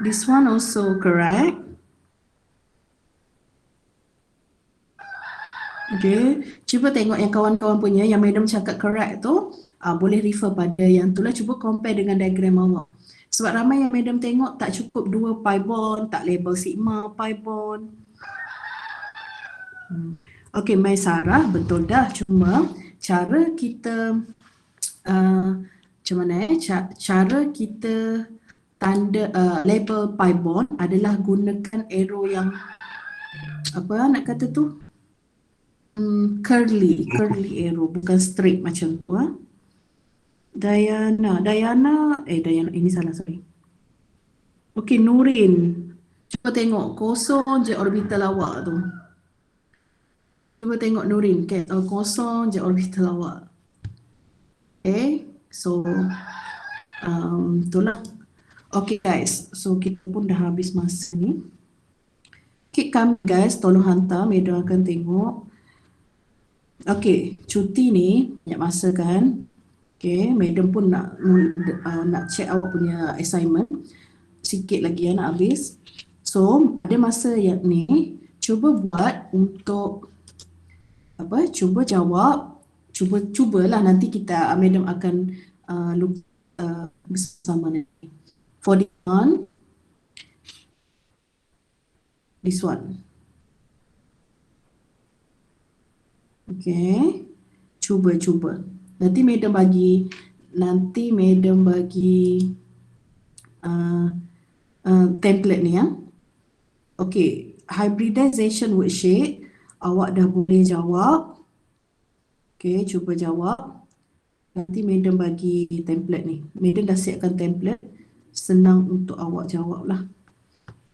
This one also correct. Okay. Cuba tengok yang kawan-kawan punya, yang madam cakap correct tu, boleh refer pada yang tu lah. Cuba compare dengan diagram awak. Sebab ramai yang madam tengok tak cukup 2 pi bond, tak label sigma pi bond. Okay, Mai Sarah, betul dah. Cuma cara kita macam mana cara kita tanda label pi bond adalah gunakan arrow yang apa nak kata tu, curly arrow, bukan straight macam tu. Diana ini salah, sorry. Okay, Nurin, cuba tengok kosong je orbital awak tu. Cuba tengok Nurin, okay, kosong je orbital awak. Okay, so itulah. Okay guys, so kita pun dah habis masa ni. Okay, kami guys, tolong hantar, madam akan tengok. Okay, cuti ni banyak masa kan. Okay, madam pun nak check awak punya assignment. Sikit lagi nak habis. So, ada masa yang ni, cuba buat untuk apa? Cuba jawab. Cubalah nanti kita, madam akan bersama nanti. For this one. Okay, cuba. Nanti madam bagi template ni ya. Okay, hybridization worksheet awak dah boleh jawab. Okay, cuba jawab. Nanti madam bagi template ni. Madam dah siapkan template, senang untuk awak jawab lah.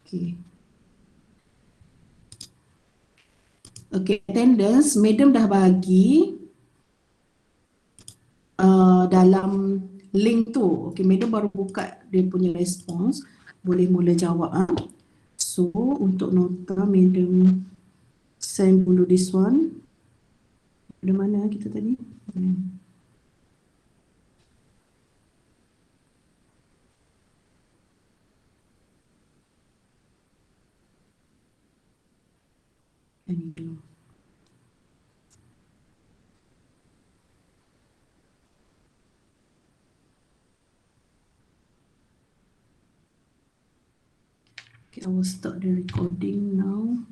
Okay. Okay, attendance, Madam dah bagi dalam link tu. Okay, Madam baru buka dia punya response. Boleh mula jawab. So, untuk nota, Madam send dulu this one. Ada mana kita tadi? Ini dulu. Okay, I will start the recording now.